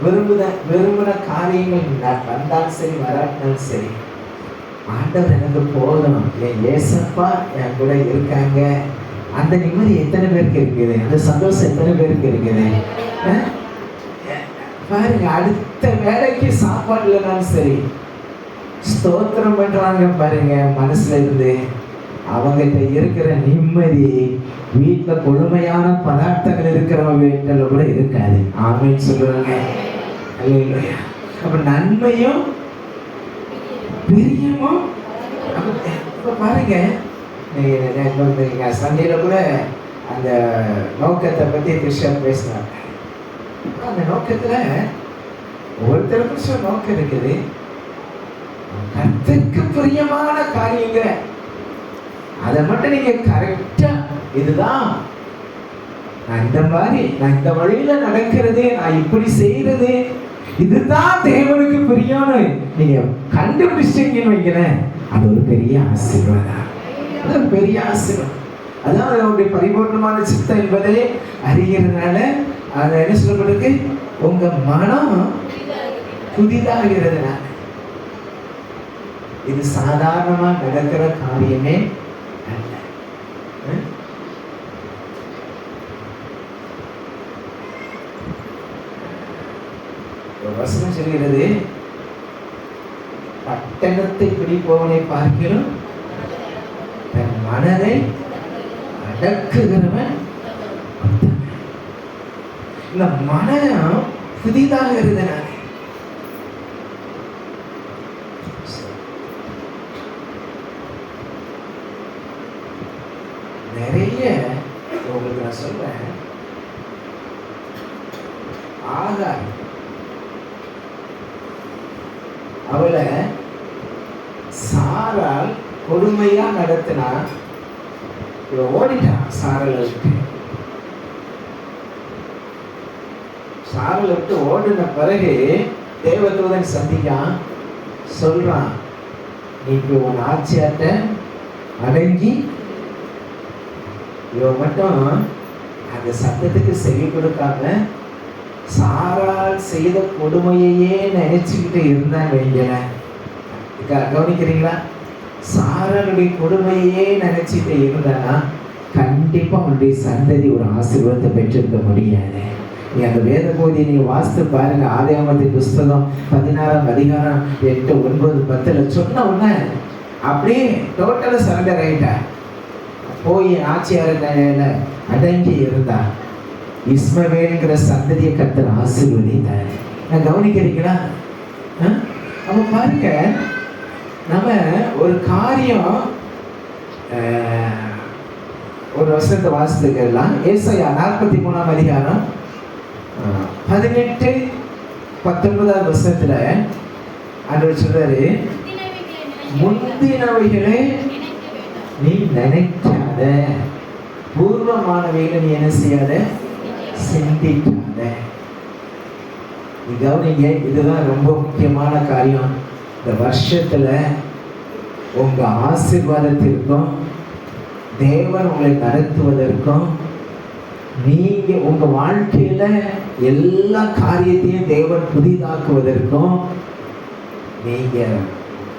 விரும்புகிற காரியங்கள் வந்தாலும் சரி வராட்டினாலும் சரி, ஆண்டவர் எனக்கு போதும், என் ஏசப்பா என் கூட இருக்காங்க, அந்த நிம்மதி எத்தனை பேருக்கு இருக்குது? அந்த சந்தோஷம் எத்தனை பேருக்கு இருக்குது? பாருங்க, அடுத்த வேலைக்கு சாப்பாடு இல்லைனாலும் சரி ஸ்தோத்திரம் பண்றாங்க பாருங்க. மனசுல இருந்து அவங்ககிட்ட இருக்கிற நிம்மதி வீட்டுல கொடுமையான பதார்த்தங்கள் இருக்கிறவங்க வீட்டில் கூட இருக்காது. ஆமென் சொல்லுவாங்க. அப்ப நன்மையும் பிரியமும். இப்ப பாருங்க, சந்தையில கூட அந்த நோக்கத்தை பத்தி கிருஷ்ணன் பேசினாங்க. அந்த நோக்கத்துல ஒருத்தருக்கு நோக்கம் இருக்குது, கர்த்தருக்கு பிரியமான காரியங்க. அதை மட்டும் நீங்க கரெக்டா, இதுதான் நான் இந்த வழியில நடக்கிறது, நான் இப்படி செய்யறது, இதுதான் தேவனுக்கு பிரியம்னு நீங்க கண்டுபிடிச்சிட்டீங்கன்னு வைக்கிறேன், அது ஒரு பெரிய ஆசீர்வாதம். அது ஒரு பெரிய ஆசீர்வாதம். அதான் அவருடைய பரிபூர்ணமான சித்தம் என்பதை அறிகிறதுனால அதை என்ன சொல்லப்படுது? உங்க மனம் புதிதாகிறதுனால. இது சாதாரணமா நடக்கிற காரியமே அல்ல. வசனம் சொல்கிறது, பட்டணத்தை பிடிப்பவனை பார்க்கிறோம் தன் மனதை அடக்குகிறவன். இந்த மனம் புதிதாக இருந்தனால நிறைய உங்களுக்கு நான் சொல்றேன். ஆகார் அவளை சாரால் கொடுமையா நடத்தினா, ஓடிட்டான். சாரலை விட்டு ஓடின பிறகு தேவதூதன் சந்திக்கான், சொல்றான், நீ இப்போ உன் ஆட்சியாட்ட அடங்கி. இவன் மட்டும் அந்த சத்தத்துக்கு செவி கொடுக்காம சாரால் செய்த கொடுமையே நினைச்சுக்கிட்டு இருந்தான் வைங்களேன். கவனிக்கிறீங்களா? சாராளுடைய கொடுமையே நினைச்சிட்டு இருந்தானா கண்டிப்பா அவனுடைய சந்ததி ஒரு ஆசீர்வாதத்தை பெற்றிருக்க முடியாது. நீ அந்த வேத பகுதியை நீங்க வாசித்து பாருங்க. ஆதியாகமத்தின் புஸ்தகம் 16ஆம் அதிகாரம் 8, 9, 10 சொன்ன உடனே அப்படியே டோட்டலா சரண்டர் ஆயிட்டா. போய் ஆட்சியாளர் அடங்கி இருந்தா. இஸ்மவேல்ங்கிற சந்ததியை கர்த்தர் ஆசீர்வதித்தார். நான் கவனிக்கிறீங்களா? அப்ப பாருங்க, நம்ம ஒரு காரியம் ஒரு வருஷத்தை வாசித்துக்கலாம். ஏசாயா 43ஆம் அதிகாரம் 18-19 வருஷத்துல ஆண்டவர் சொல்றாரு, முந்தினவைகளை நீ நினைக்காத, பூர்வமானவைகளை நீ என்ன செய்யாத, சிந்திக்காத. கவனிங்க, இதுதான் ரொம்ப முக்கியமான காரியம். இந்த வருஷத்துல உங்க ஆசீர்வாதத்திற்கும் தேவன் உங்களை நடத்துவதற்கும் நீங்க உங்க வாழ்க்கையில எல்லா காரியத்தையும் தேவன் புதிதாக்குவதற்கும் நீங்க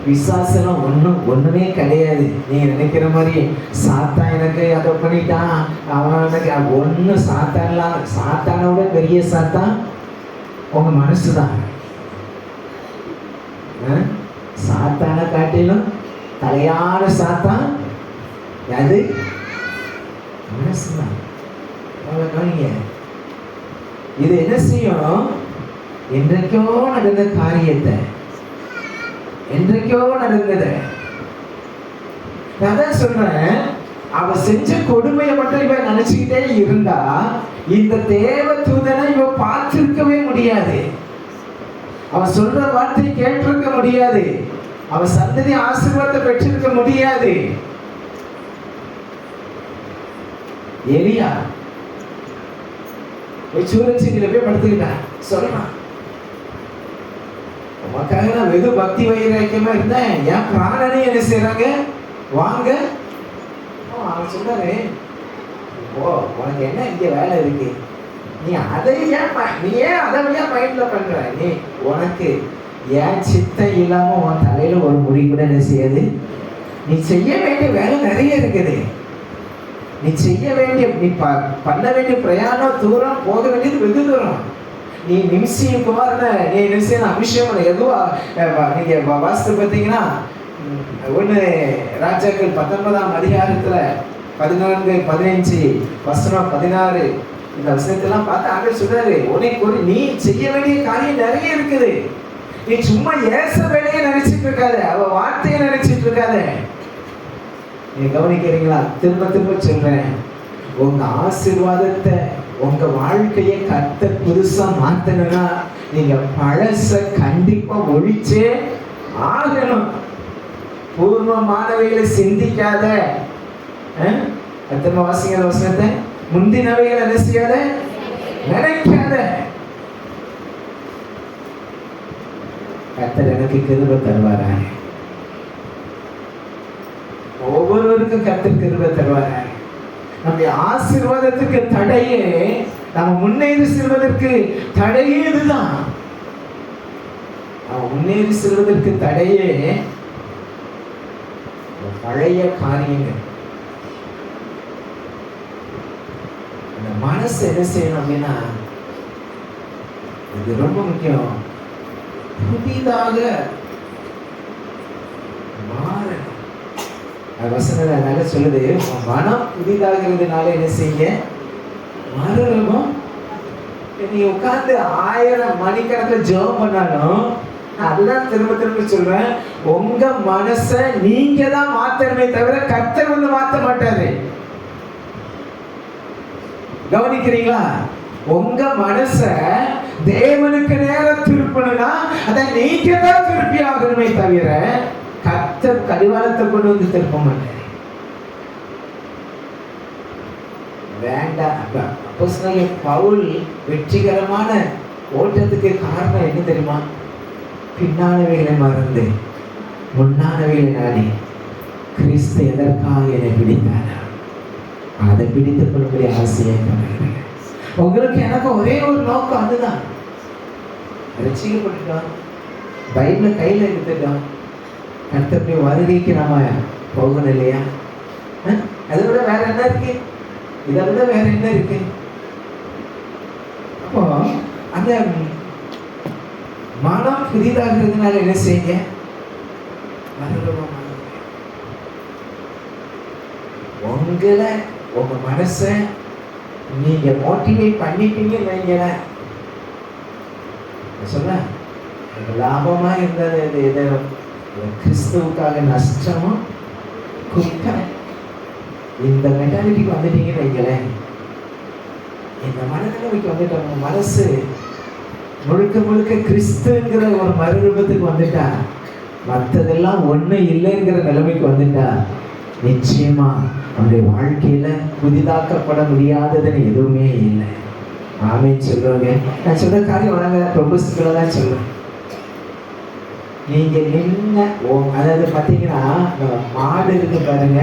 விசுவாசம் ஒண்ணுமே கிடையாது. நீங்க நினைக்கிற மாதிரி சாத்தான் எனக்கு அதை பண்ணிட்டான், அவன் எனக்கு ஒண்ணு, சாத்தானோட பெரிய சாத்தான் உங்க மனசுதான். சாத்தான காட்டிலும் தலையான சாத்தான் அது மனசுதான். இது என்ன செய்யும்? என்றைக்கோ நடந்த காரியத்தை, என்றைக்கோ நடந்தது. நான் சொல்றேன், அவ செஞ்ச கொடுமையை மட்டும் இவ நினைச்சுக்கிட்டே இருந்தா இந்த தேவ தூதனை இவ பார்த்திருக்கவே முடியாது. அவன் சொல்ற வார்த்தையை கேட்டிருக்க முடியாது. அவன் சந்ததி ஆசீர்வாதத்தை பெற்றிருக்க முடியாது. எலியா சூரச்சில போய் படுத்துக்கிட்டான். சொல்றான், உமக்காக நான் வெகு பக்தி வைராக்கியமா இருந்தேன், என் பிராணனை என்ன செய்யறாங்க, வாங்க. அவன் சொன்னாரு, ஓ உனக்கு என்ன இங்க வேலை இருக்கு, நீ அதை ஏன் அதை மைண்ட்ல பண்ற, நீ உனக்கு ஏன் சித்தம் இல்லாம உன் தலையில ஒரு முடி கூட என்ன செய்யாது. நீ செய்ய வேண்டிய வேலை நிறைய இருக்குது. நீ செய்ய வேண்டிய, நீ பண்ண வேண்டிய பிரயாணம் தூரம், போக வேண்டியது வெகு தூரம். நீ நிமிஷம் குமாரனை நீ நிமிஷம் அபிஷேகம் எதுவும் நீங்க வாஸ்து பார்த்தீங்கன்னா 1 ராஜாக்கள் 19ஆம் அதிகாரத்துல 14-15 வசனம் 16 இந்த வசனத்தெல்லாம் பார்த்து ஆண்டவர் சொல்றாரு, உனக்கு நீ செய்ய வேண்டிய காரியம் நிறைய இருக்குது. நீ சும்மா ஏச வேலையை நினைச்சிட்டு இருக்காத, அவ வார்த்தையை நினைச்சிட்டு இருக்காத. நீங்க கவனிக்கிறீங்களா? திரும்ப திரும்ப சொல்றேன், உங்க ஆசீர்வாதத்தை, உங்க வாழ்க்கையை கர்த்தர் புதுசா மாத்தணும்னா நீங்க பழச கண்டிப்பா ஒழிச்சே ஆகணும். பூர்வமானவைகளை சிந்திக்காத. எத்தனை வாசிக்கிற வசனத்தை, முந்தினவைகளை என்ன செய்யாத, நினைக்காத. கர்த்தர் எனக்கு கிருபை தருவாரா? ஒவ்வொருவருக்கும் கர்த்தர் கிருபை தருவாரா? நம்முடைய ஆசீர்வாதத்துக்கு தடையே, நம்ம முன்னேறி செல்வதற்கு தடையே இதுதான். நம்ம முன்னேறி செல்வதற்கு தடையே பழைய காரியங்கள். அந்த மனசு என்ன செய்யணும் அப்படின்னா, இது ரொம்ப முக்கியம், புதிதாக மாறணும். வசனம் அதனால சொல்லுது, மனம் புதிதாகிறதுனால என்ன செய்ய மாறணும். நீ உட்கார்ந்து 1000 மணிக்கணக்கில் ஜெபம் பண்ணாலும், அதுதான் திரும்ப திரும்ப சொல்றேன், உங்க மனச நீங்க தான் மாத்தணுமே தவிர கர்த்தர் வந்து மாத்த மாட்டாரு. கவனிக்கிறீங்களா? உங்க மனச தேவனுக்கு நேரம் திருப்பணும்னா அதை நீங்க தான் திருப்பி ஆகணுமே தவிர கர்த்தர் கடிவாளத்தை கொண்டு வந்து திருப்ப மாட்டாரு. வேண்டாம். அப்போஸ்தலனாகிய பவுல் வெற்றிகரமான ஓட்டத்துக்கு காரணம் என்ன தெரியுமா? பின்னானவைகளை மறந்து முன்னானவைகளை நாடி கிறிஸ்து எதற்காக என்னை பிடித்தார், அதை பிடித்துக் கொள்ளக்கூடிய ஆசையை பண்ணுகிறேன். உங்களுக்கு எனக்கு ஒரே ஒரு நோக்கம், அதுதான். ரட்சிக்கப்பட்டுட்டோம், பைபிளை கையில் எடுத்துட்டோம், கர்த்தருடைய வருகைக்கு நாம போகணும் இல்லையா? அதை விட வேற என்ன இருக்கு? இதை விட வேற என்ன இருக்கு? அப்போ அந்த மனம் புதிதாகிறதுனால என்ன செய்யுங்க, உங்களை உங்க மனச நீங்க மோட்டிவேட் பண்ணிட்டீங்கன்னு வைங்களேன். சொல்ல லாபமா இருந்தது, இதை கிறிஸ்துவுக்காக நஷ்டமும் குறை. இந்த மென்டாலிட்டிக்கு வந்துட்டீங்கன்னு வைங்களேன், இந்த மனநிலைமைக்கு வந்துட்டோம், மனசு முழுக்க முழுக்க கிறிஸ்துங்கிற ஒரு மறுரூபத்துக்கு வந்துட்டா, மற்றதெல்லாம் ஒன்றும் இல்லைங்கிற நிலைமைக்கு வந்துட்டா, நிச்சயமா அவருடைய வாழ்க்கையில புதிதாக்கப்பட முடியாததுன்னு எதுவுமே இல்லை. ஆமேன்னு சொல்லுவாங்க. நான் சொல்ற காரியம் வராங்க ப்ரொபோஸ்களை தான் சொல்லுவேன். நீங்க நின்ன அதாவது பார்த்தீங்கன்னா, மாடு இருக்கு பாருங்க,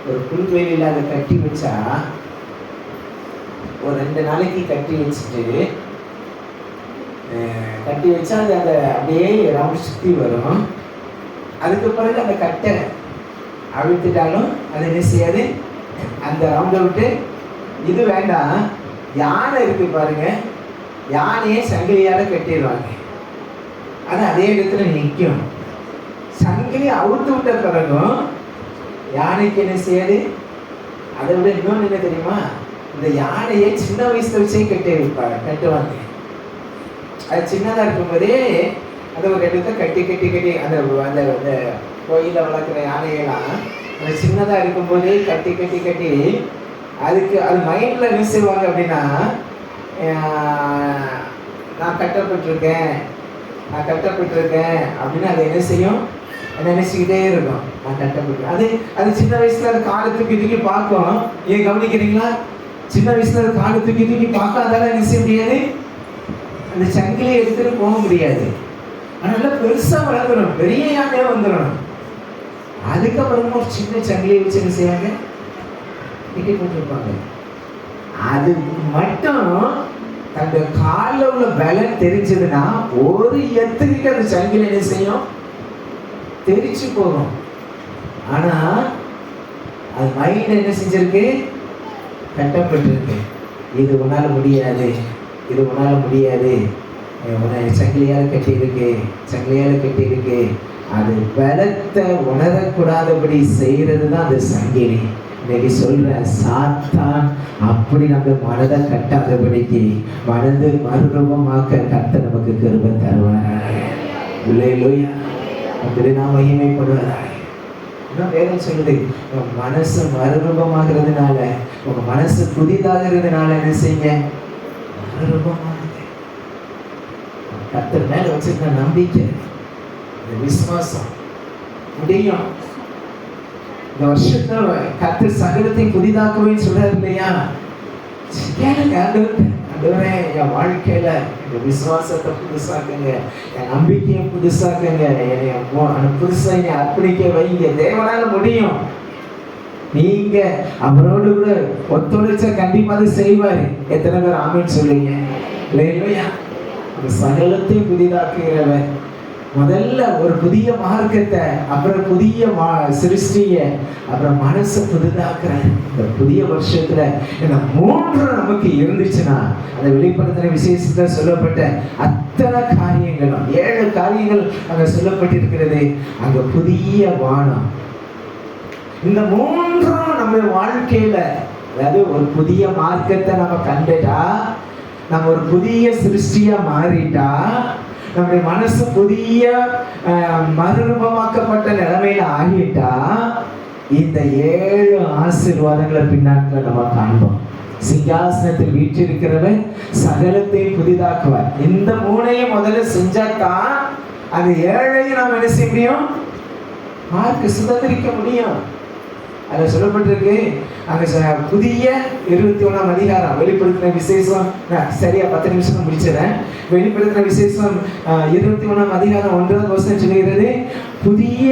ஒரு புல்வெளியில் அதை கட்டி வச்சா ஒரு 2 நாளைக்கு கட்டி வச்சா அது அதை அப்படியே ரவுண்ட் சுற்றி வரும். அதுக்கு பிறகு அந்த கட்டை அழுத்திட்டாலும் அது என்ன செய்யாது, அந்த ரவுண்டை விட்டு. இது வேண்டாம், யானை இருக்கு பாருங்க, யானையே சங்கிலியால கட்டிடுவாங்க, அது அதே இடத்துல நிற்கும். சங்கிலி அவுத்து விட்ட பிறகும் யானைக்கு என்ன செய்யாது. அதை விட இன்னொன்று என்ன தெரியுமா, இந்த யானையை சின்ன வயசுல வச்சே கட்டுவாங்க. அது சின்னதாக இருக்கும்போதே அதை ஒரு இடத்த கட்டி அந்த அந்த கோயிலில் வளர்க்குற யானையெல்லாம் அந்த சின்னதாக இருக்கும்போதே கட்டி அதுக்கு அது மைண்டில் என்ன செய்வாங்க அப்படின்னா, நான் கட்டப்பட்டிருக்கேன் அப்படின்னு அது என்ன செய்யும், நினைச்சுக்கிட்டே இருக்கும். நான் கட்டப்பட்டு அது சின்ன வயசுல அது காலை தூக்கி பார்க்கும். ஏன் கவனிக்கிறீங்களா? சின்ன வயசுல அது காலை தூக்கி பார்க்காதால என்ன செய்ய முடியாது, அந்த சங்கிலியை எடுத்துட்டு போக முடியாது. அதனால பெருசா வளர்ந்துடும், பெரிய யானையா வந்துடும். அதுக்கப்புறமா ஒரு சின்ன சங்கிலியை வச்சு என்ன செய்வாங்க, கட்டி போட்டுருப்பாங்க. அது மட்டும் அந்த காலில் உள்ள பலன் தெரிஞ்சதுன்னா ஒரு எத்துக்கிட்ட அந்த சங்கிலி என்ன செய்யும், தெரிச்சு போகும். ஆனா அது மைண்ட் என்ன செஞ்சிருக்கு, கட்டப்பட்டிருக்கு. இது உன்னால முடியாது, சங்கிலியால் கட்டியிருக்கு. அது பலத்தை உணரக்கூடாதபடி செய்யறது தான் அந்த சங்கிலி. இன்னைக்கு சொல்ற சாத்தான் அப்படி நம்ம மனதை கட்டாதபடிக்கு மனது மறுரூபமாக்க கர்த்தர் நமக்கு கிருபை தருவார். இல்லையா? அப்படி நாம் மகிமைப்படுவார். இன்னும் வேதம் சொல்லுது, உங்க மனசு மறுரூபமாகிறதுனால, உங்க மனசு புதிதாகிறதுனால என்ன செய்யுங்க, மறுரூபமாகுது. கர்த்தர் மேல வச்சிருக்க நம்பிக்கை, விசுவாசம் முடியும். இந்த வருஷத்துல கர்த்தர் சகலத்தை புதிதாக்குவேன்னு சொல்றாரு இல்லையா? ஆண்டவரே, என் வாழ்க்கையில இந்த விசுவாசத்தை புதுசாக்குங்க, என் நம்பிக்கையை புதுசாக்குங்க, புதுசா என்னை அர்ப்பணிக்க வைங்க. தேவனால முடியும். நீங்க அவரோடு கூட ஒத்துழைச்சா கண்டிப்பா அது செய்வாரு. எத்தனை பேர் ஆமீன் சொல்லுவீங்க? இல்லையா? சகலத்தையும் புதிதாக்குகிறவன். முதல்ல ஒரு புதிய மார்க்கத்தை, அப்புறம் புதிய சிருஷ்டிய, அப்புறம் மனசை புதிதாக்குற இந்த புதிய வருஷத்துல இந்த 3 நமக்கு இருந்துச்சுன்னா, அந்த வெளிப்படுத்தின விசேஷத்துல சொல்லப்பட்ட அத்தனை காரியங்களும் 7 காரியங்கள் அங்க சொல்லப்பட்டிருக்கிறது. அங்க புதிய வானம். இந்த 3 நம்ம வாழ்க்கையில, அதாவது ஒரு புதிய மார்க்கத்தை நம்ம கண்டுட்டா, நம்ம ஒரு புதிய சிருஷ்டியா மாறிட்டா, நம்முடைய மனசு புதிய மறுரூபமாக்கப்பட்ட நிலைமையில ஆகிட்டா, இந்த 7 ஆசீர்வாதங்களை பின்னாட்களை நம்ம காண்போம். சிங்காசனத்தில் வீற்றிருக்கிறவன் சகலத்தை புதிதாக்குவார். இந்த 3ஐயும் முதல்ல செஞ்சாதான் அந்த 7ஐயும் நாம் என்ன செய்ய முடியும், மார்க்க சுதந்திரிக்க முடியும். அதில் சொல்லப்பட்டிருக்கு, அங்கே புதிய 21ஆம் அதிகாரம் வெளிப்படுத்தின விசேஷம். சரியா 10 நிமிஷம் முடிச்சிடறேன். வெளிப்படுத்தின விசேஷம் 21ஆம் அதிகாரம் 1ஆம் வசனம் சொல்லுகிறது, புதிய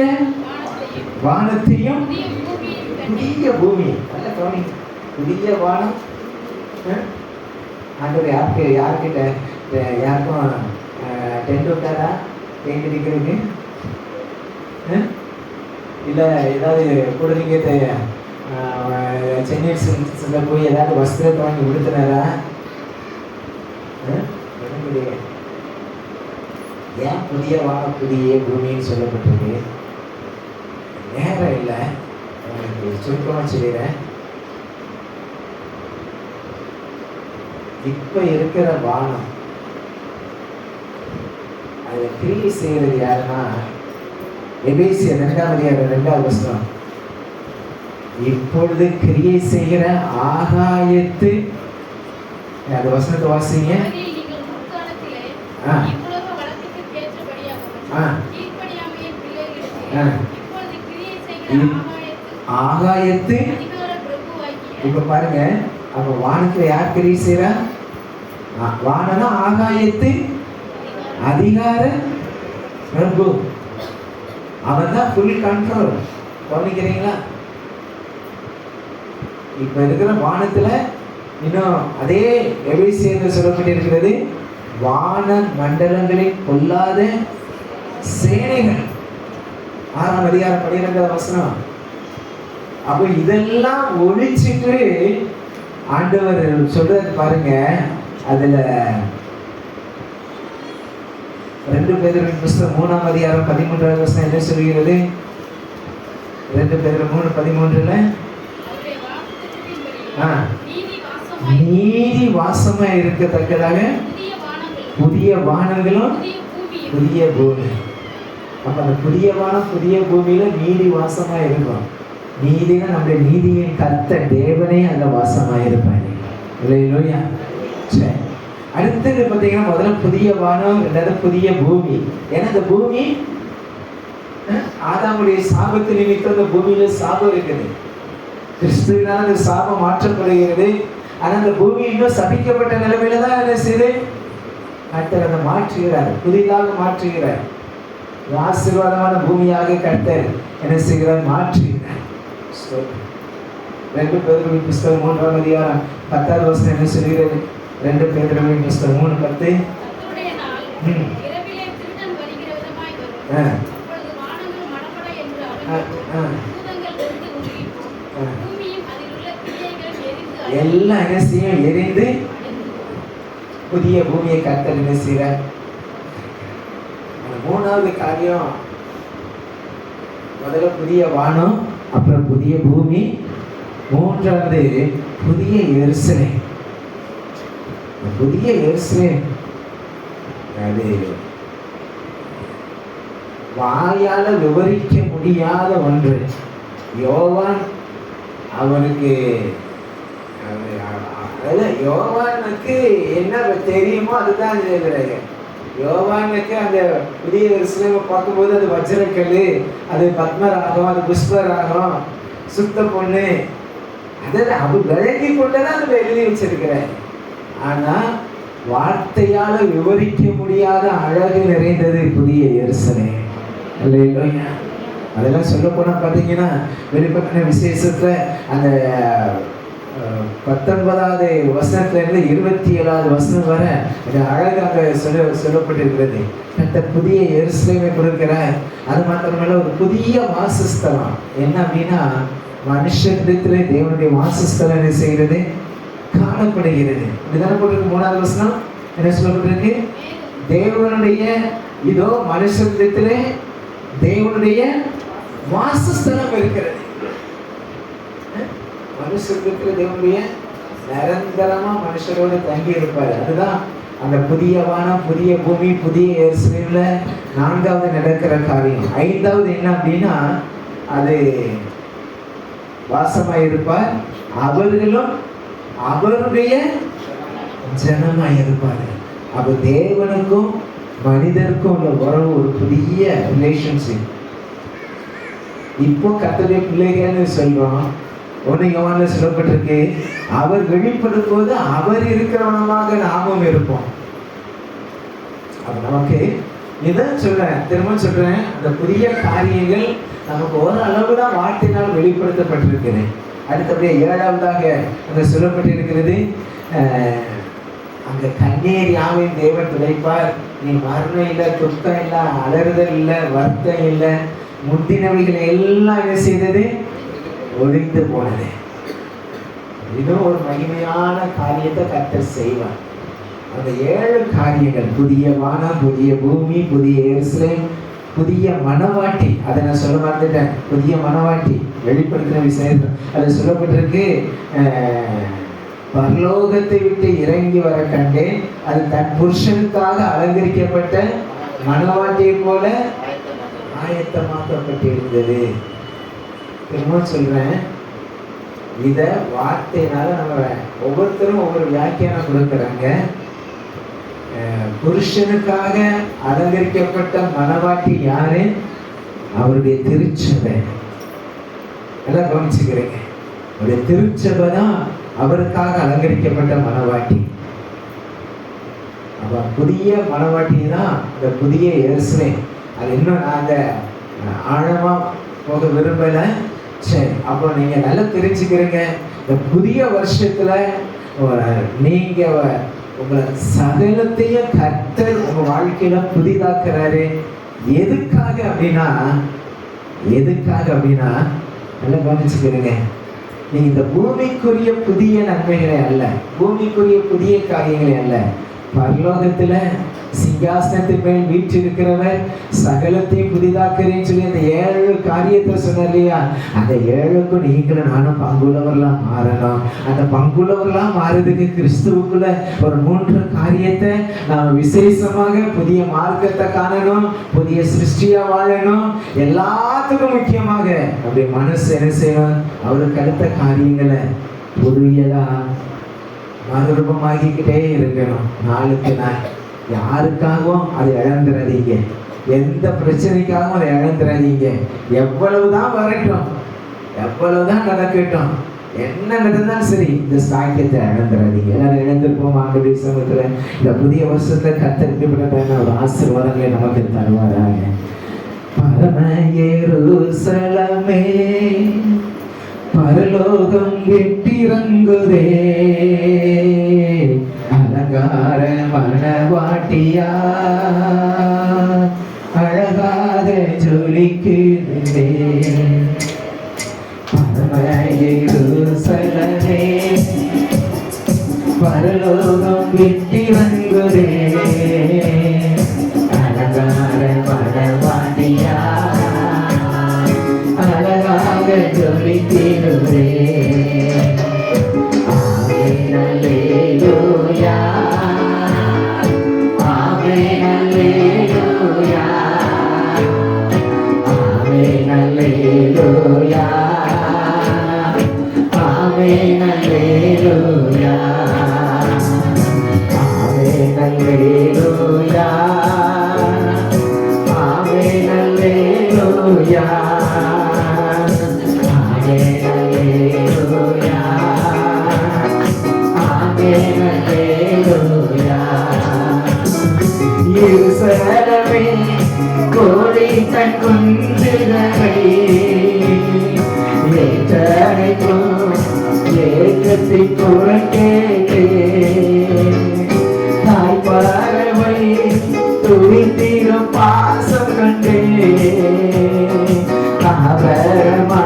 வானத்தையும் புதிய பூமி. நல்ல கவனி, புதிய வானம். ஆண்டவர் யாருக்கிட்ட யாருக்கும் டென்ட் விட்டாரா பெயிண்ட் அடிக்கிறதுக்கு? இல்லை ஏதாவது கூட நீங்கள் சென்னை சில போய் ஏதாவது வஸ்திரத்தை வாங்கி உடுத்தினாரா? ஏன் புதிய வானம் புதிய பூமின்னு சொல்லப்பட்டிருக்கு? நேரம் இல்லை, உங்களுக்கு சுருக்கமாக சொல்லிடுறேன். இப்போ இருக்கிற வானம் அதை கிரியை செய்கிறது யாருன்னா எபேசியர் 2:2 இப்பொழுது கிரியை செய்கிற ஆகாயத்து, அந்த வசனத்தை வாசிங்க. ஆகாயத்து, இப்ப பாருங்க, அப்ப வானத்துல யார் கிரியை செய்யறா? வானனா ஆகாயத்து அதிகார பிரபு, அவன் தான் ஃபுல் கண்ட்ரோல். கவனிக்கிறீங்களா? இப்ப இருக்கிற வானத்துல இன்னும் அதே எபேசியர்கள் சொல்லப்பட்டிருக்கிறது, வான மண்டலங்களில் கொல்லாத சேனைகள். 6:12 அப்ப இதெல்லாம் ஒழிச்சிட்டு ஆண்டவர் சொல்றது பாருங்க. அதுல 2 பேதுருவின் புஸ்தகம் 3:13 என்ன சொல்கிறது? 2 பேதுரு 3:13 நீதி வாசமா இருக்கத்தக்கதாக புதிய வானங்களும் புதிய பூமி. அப்ப அந்த புதிய வானம் புதிய பூமியில நீதி வாசமா இருக்கும். நீதினா நம்முடைய நீதியின் கர்த்தர் தேவனே அந்த வாசமா இருப்பாங்க. இல்லையா? சரி, அடுத்தது பார்த்தீங்கன்னா முதல்ல புதிய வானம், ரெண்டாவது புதிய பூமி. ஏன்னா இந்த பூமி ஆதாமுடைய சாபத்து நிமித்தம் இந்த பூமியில சாபம் இருக்குது. கிறிஸ்துவினால் அந்த சாபம் மாற்றப்படுகிறது. ஆனா அந்த பூமி இன்னும் சபிக்கப்பட்ட நிலைமையில தான் என்ன செய்து கர்த்தர் அதை மாற்றுகிறார், புதிதாக மாற்றுகிறார். ஆசீர்வாதமான பூமியாக கர்த்தர் என்ன செய்கிறார்? மாற்றுகிறார். 2 பேதுருவின் புஸ்தகம் 3:10 என்ன சொல்கிறது? 2 பேதுருவின் புஸ்தகம் 3:10 எல்லாம் என்ன செய்யும்? எரிந்து புதிய பூமியை கர்த்தர் என்ன செய்கிறார்? மூணாவது காரியம், முதல்ல புதிய வானம், அப்புறம் புதிய பூமி, மூன்றாவது புதிய எருசலேம். புதிய எருசலேம் அது வாயால விவரிக்க முடியாத ஒன்று. யோவான் அவனுக்கு யோவானுக்கு என்ன தெரியுமோ அதுதான் எழுதுறாங்க. யோவானுக்கு அந்த புதிய எருசலேமை பார்க்கும்போது அது வஜ்ரக்கல், அது பத்மராகம், அது புஷ்பராகம், சுத்த பொண்ணு, அதை அது விளங்கி கொண்டுதான் அதில் எழுதி வச்சிருக்கிறேன். ஆனா வார்த்தையால விவரிக்க முடியாத அழகு நிறைந்தது புதிய எருசலேம். இல்லையா? அதெல்லாம் சொல்ல போனா பார்த்தீங்கன்னா வெளிப்பட்டின விசேஷத்துல அந்த 19வது வசனத்திலிருந்து 27வது வசனம் வர அழகு அங்கே சொல்லப்பட்டிருக்கிறது. புதிய எருசலேமை கொடுக்கிறார். அது மாத்திரமல்ல ஒரு புதிய வாசஸ்தலம். என்ன அப்படின்னா மனுஷத்திலே தேவனுடைய வாசஸ்தலம் என்ன செய்கிறது? காணப்படுகிறது. இதுதானே போட்டிருக்கு. 3வது வசனம் என்ன சொல்லப்பட்டிருக்கு? தேவனுடைய இதோ மனுஷத்திலே தேவனுடைய வாசஸ்தலம் இருக்கிறது. மனுஷத்திலே தேவனுடைய நிரந்தரமா மனுஷரோடு தங்கி இருப்பாரு. அதுதான் அந்த புதிய வானம், புதிய பூமி, புதிய எருசலேம்ல 4வது நடக்கிற காரியம். 5வது என்ன அப்படின்னா அது வாசமாய் இருப்பார், அவர்களும் அவருடைய ஜனமாய் இருப்பாரு. அப்ப தேவனுக்கும் மனிதருக்கும் உள்ள உறவு ஒரு புதிய ரிலேஷன்ஷிப். இப்போ கர்த்தருடைய பிள்ளைகள்னு சொல்றோம். 1 யோவான்ல சொல்லப்பட்டிருக்கு, அவர் வெளிப்படும் போது அவர் இருக்கிறவனமாக நாமும் இருப்போம். அப்ப நமக்கு இதான் சொல்றேன், திரும்ப சொல்றேன், அந்த புதிய காரியங்கள் நமக்கு ஒரு அளவு தான் வார்த்தையினால் வெளிப்படுத்தப்பட்டிருக்கிறது. அடுத்தபடியே 7வதாக அங்க சொல்லப்பட்டிருக்கிறது, அங்க கண்ணீர் யாவையும் தேவன் துடைப்பார். நீ மரணம் இல்லை, துக்கம் இல்லை, அலறுதல் இல்லை, வருத்தம் இல்லை, முந்தினவைகள் எல்லாம் என்ன செய்தது? ஒழிந்து போனது. இதுவும் ஒரு மகிமையான காரியத்தை கர்த்தர் செய்வார். அந்த 7 காரியங்கள், புதிய வானம், புதிய பூமி, புதிய எருசலேம், புதிய மணவாட்டி. அதை நான் சொல்ல மறந்துட்டேன். புதிய மணவாட்டி வெளிப்படுத்தின விஷயம் அது சொல்லப்பட்டிருக்கு. பரலோகத்தை விட்டு இறங்கி வர கண்டேன், அது தன் புருஷனுக்காக அலங்கரிக்கப்பட்ட மணவாட்டியை போல ஆயத்தமாக்கப்பட்டிருந்தது. திரும்ப சொல்றேன், இத வார்த்தையினால நம்ம ஒவ்வொருத்தரும் ஒவ்வொரு வியாக்கியானம் கொடுக்குறாங்க. புருஷனுக்காக அலங்கரிக்கப்பட்ட மணவாட்டி யாரு? அவருடைய திருச்சபை. எல்லாம் கவனிச்சுக்கிறீங்க, அவருடைய திருச்சபை தான் அவருக்காக அலங்கரிக்கப்பட்ட மணவாட்டி. அப்ப புதிய மணவாட்டி தான் இந்த புதிய எருசலேம். அது இன்னும் நான் அந்த ஆழமா போக விரும்பல. சரி, அப்போ நீங்க நல்லா தெரிஞ்சுக்கிறீங்க, இந்த புதிய வருஷத்துல நீங்க உங்களை சகலத்தையும் கர்த்தர் உங்க வாழ்க்கையில புதிதாக்குறாரு. எதுக்காக அப்படின்னா நல்லா கவனிச்சுக்கிறீங்க, நீங்க இந்த பூமிக்குரிய புதிய நன்மைகளை அல்ல, பூமிக்குரிய புதிய காரியங்களை அல்ல, பரலோகத்துல சிங்காசனத்தின் மேல் வீற்றிருக்கிறவர் சகலத்தையும் புதிதாக்குறேன்னு சொல்லி அந்த 7 காரியத்தை சொன்ன இல்லையா, அந்த 7க்கும் நீங்களும் நானும் பங்குள்ளவர்களா மாறணும். அந்த பங்குள்ளவர்களா மாறதுக்கு கிறிஸ்துவுக்குள்ள ஒரு 3 காரியத்தை நாம் விசேஷமாக புதிய மார்க்கத்தை காணணும், புதிய சிருஷ்டியா வாழணும். எல்லாத்துக்கும் முக்கியமாக அப்படி மனசு என்ன செய்யணும், அவருக்கு அடுத்த காரியங்களை புதியதா மறுரூபமாகிக்கிட்டே இருக்கணும். நாளுக்கு நாள் யாருக்காகவும் அதை இழந்துடாதீங்க, எந்த பிரச்சனைக்காகவும் அதை இழந்துடாதீங்க. எவ்வளவுதான் வரட்டும், எவ்வளவுதான் நடக்கட்டும், என்ன நடந்தாலும் சரி, இந்த சாக்கியத்தை இழந்துடாதீங்க. எல்லாரும் இழந்திருப்போம். ஆண்டு சமயத்துல இந்த புதிய வருஷத்துல கத்தரிக்கப்பட்ட ஒரு ஆசீர்வாதங்களை நமக்கு தருவாராங்க. பரம எருசலேமே பரலோகம் விட்டிறங்குதே, அலங்கார மணவாட்டியா அழகாக ஜொலிக்குதே. பரம எருசலேமே பரலோகம் விட்டிறங்குதே, அலங்கார மணவாட்டியா அழகாக ஜொலிக்குதே. ஆமென் அல்லேலூயா, ஆமென் அல்லேலூயா, ஆமென் அல்லேலூயா, ஆமென் அல்லேலூயா, ஆமென் அல்லேலூயா, ஆமென் அல்லேலூயா, ஆமென் அல்லேலூயா, ஆமென் அல்லேலூயா. எருசலேமே கோடி தன் குன்றுகளை ஏற்றடைக்கும் ஏற்றத்தை குறைக்கே, தாய் பறவை துடித்திடும் பாசம் கண்டே, ஆபரமா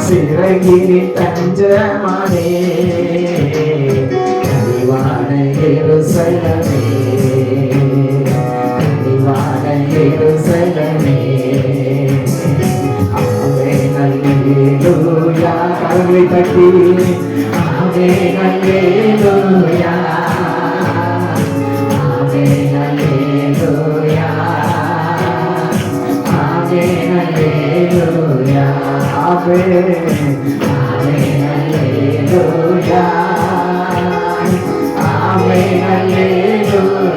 சிறகிரி தஞ்சமானே, கனிவான எருசலேமே, கனிவான எருசலேமே. ஆமென் அல்லேலூயா, கரங்களை தட்டி ஆமென் அல்லேலூயா, ஆமென் அல்லேலூயா, ஆமென் அல்லேலூயா, ஆமென் அல்லேலூயா, ஆமென் அல்லேலூயா,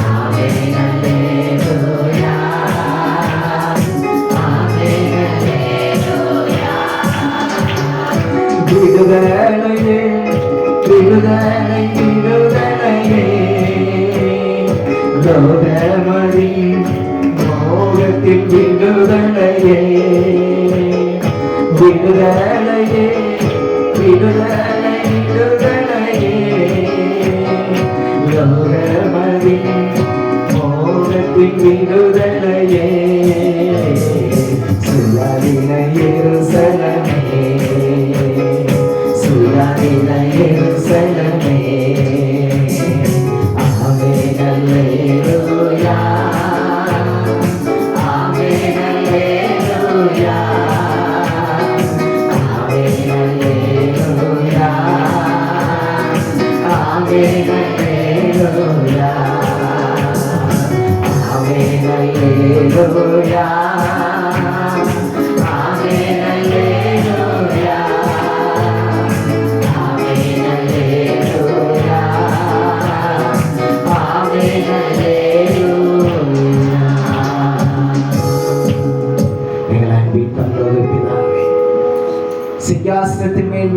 ஆமென் அல்லேலூயா, ஆமென் அல்லேலூயா. விடுதலையே விடுதலை விடுதலையே, லோகமதி மோகத்தில் விடுதலையே, விடுதலையே விடுதலை விடுதலையே, லோகமதி மோகத்தில் விடுதலையே. சுயாதீன எருசலேமே, சுயாதீன எருசலேமே, ஆமென் அல்லேலூயா, ஆமென் அல்லேலூயா, ஆமென் அல்லேலூயா, ஆமென் அல்லேலூயா, ஆமென் ஆமென் அல்லேலூயா ஆமென் அல்லேலூயா ஆமென் அல்லேலூயா. எங்கள் அன்பின் பரலோக பிதாவே, சிங்காசனத்தின் மேல்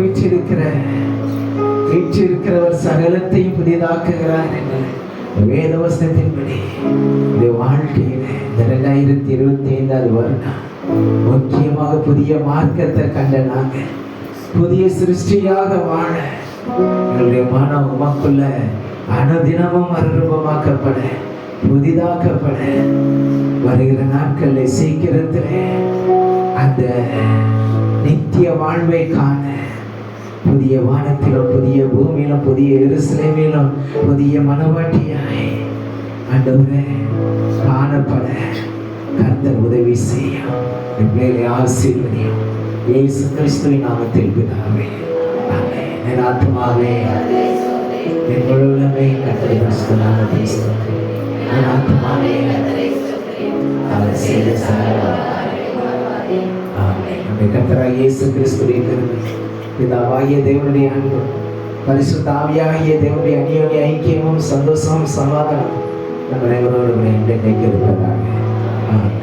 வீற்றிருக்கிறவர் சகலத்தையும் புதிதாக்குகிறார் என்ற வேதவசனத்தின்படி இந்த வாழ்க்கையில இந்த 2025 வருடம் முக்கியமாக புதிய மார்க்கத்தை கண்ட நாங்கள் புதிய சிருஷ்டியாக வாழ எங்களுடைய மனம் உமக்குள்ள அனுதினமும் மறுரூபமாக்கப்பட புதிதாக்கப்பட வருகிற நாட்களில் சீக்கிரத்திலே அந்த நித்திய வாழ்வை காண புதிய வானத்திலும் புதிய பூமியிலும் புதிய எருசலேமிலும் புதிய மனவாட்டியாய் ஆண்டவரே காணப்பட கர்த்தர் உதவி செய்யும். எங்களை ஆசீர்வதியும். இயேசு கிறிஸ்துவின் நாமத்தில் பிதாவே ஆமென். என் ஆத்துமாவே என் முழு உள்ளமே கர்த்தரை பரிசுத்த நாமத்தை ஸ்தோத்திரி. என் ஆத்துமாவே அவர் செய்த சகல ஆமென். நம்முடைய கர்த்தராகிய இயேசு கிறிஸ்துவின் கிருபை, பிதாவாகிய தேவனுடைய அன்பு, பரிசுத்த ஆவியாகிய தேவனுடைய அந்யோன்ய ஐக்கியமும் சந்தோஷமும் சமாதானம் நம்ம அனைவரோடு இன்றைக்கு இருப்பதாக. ஆமென்.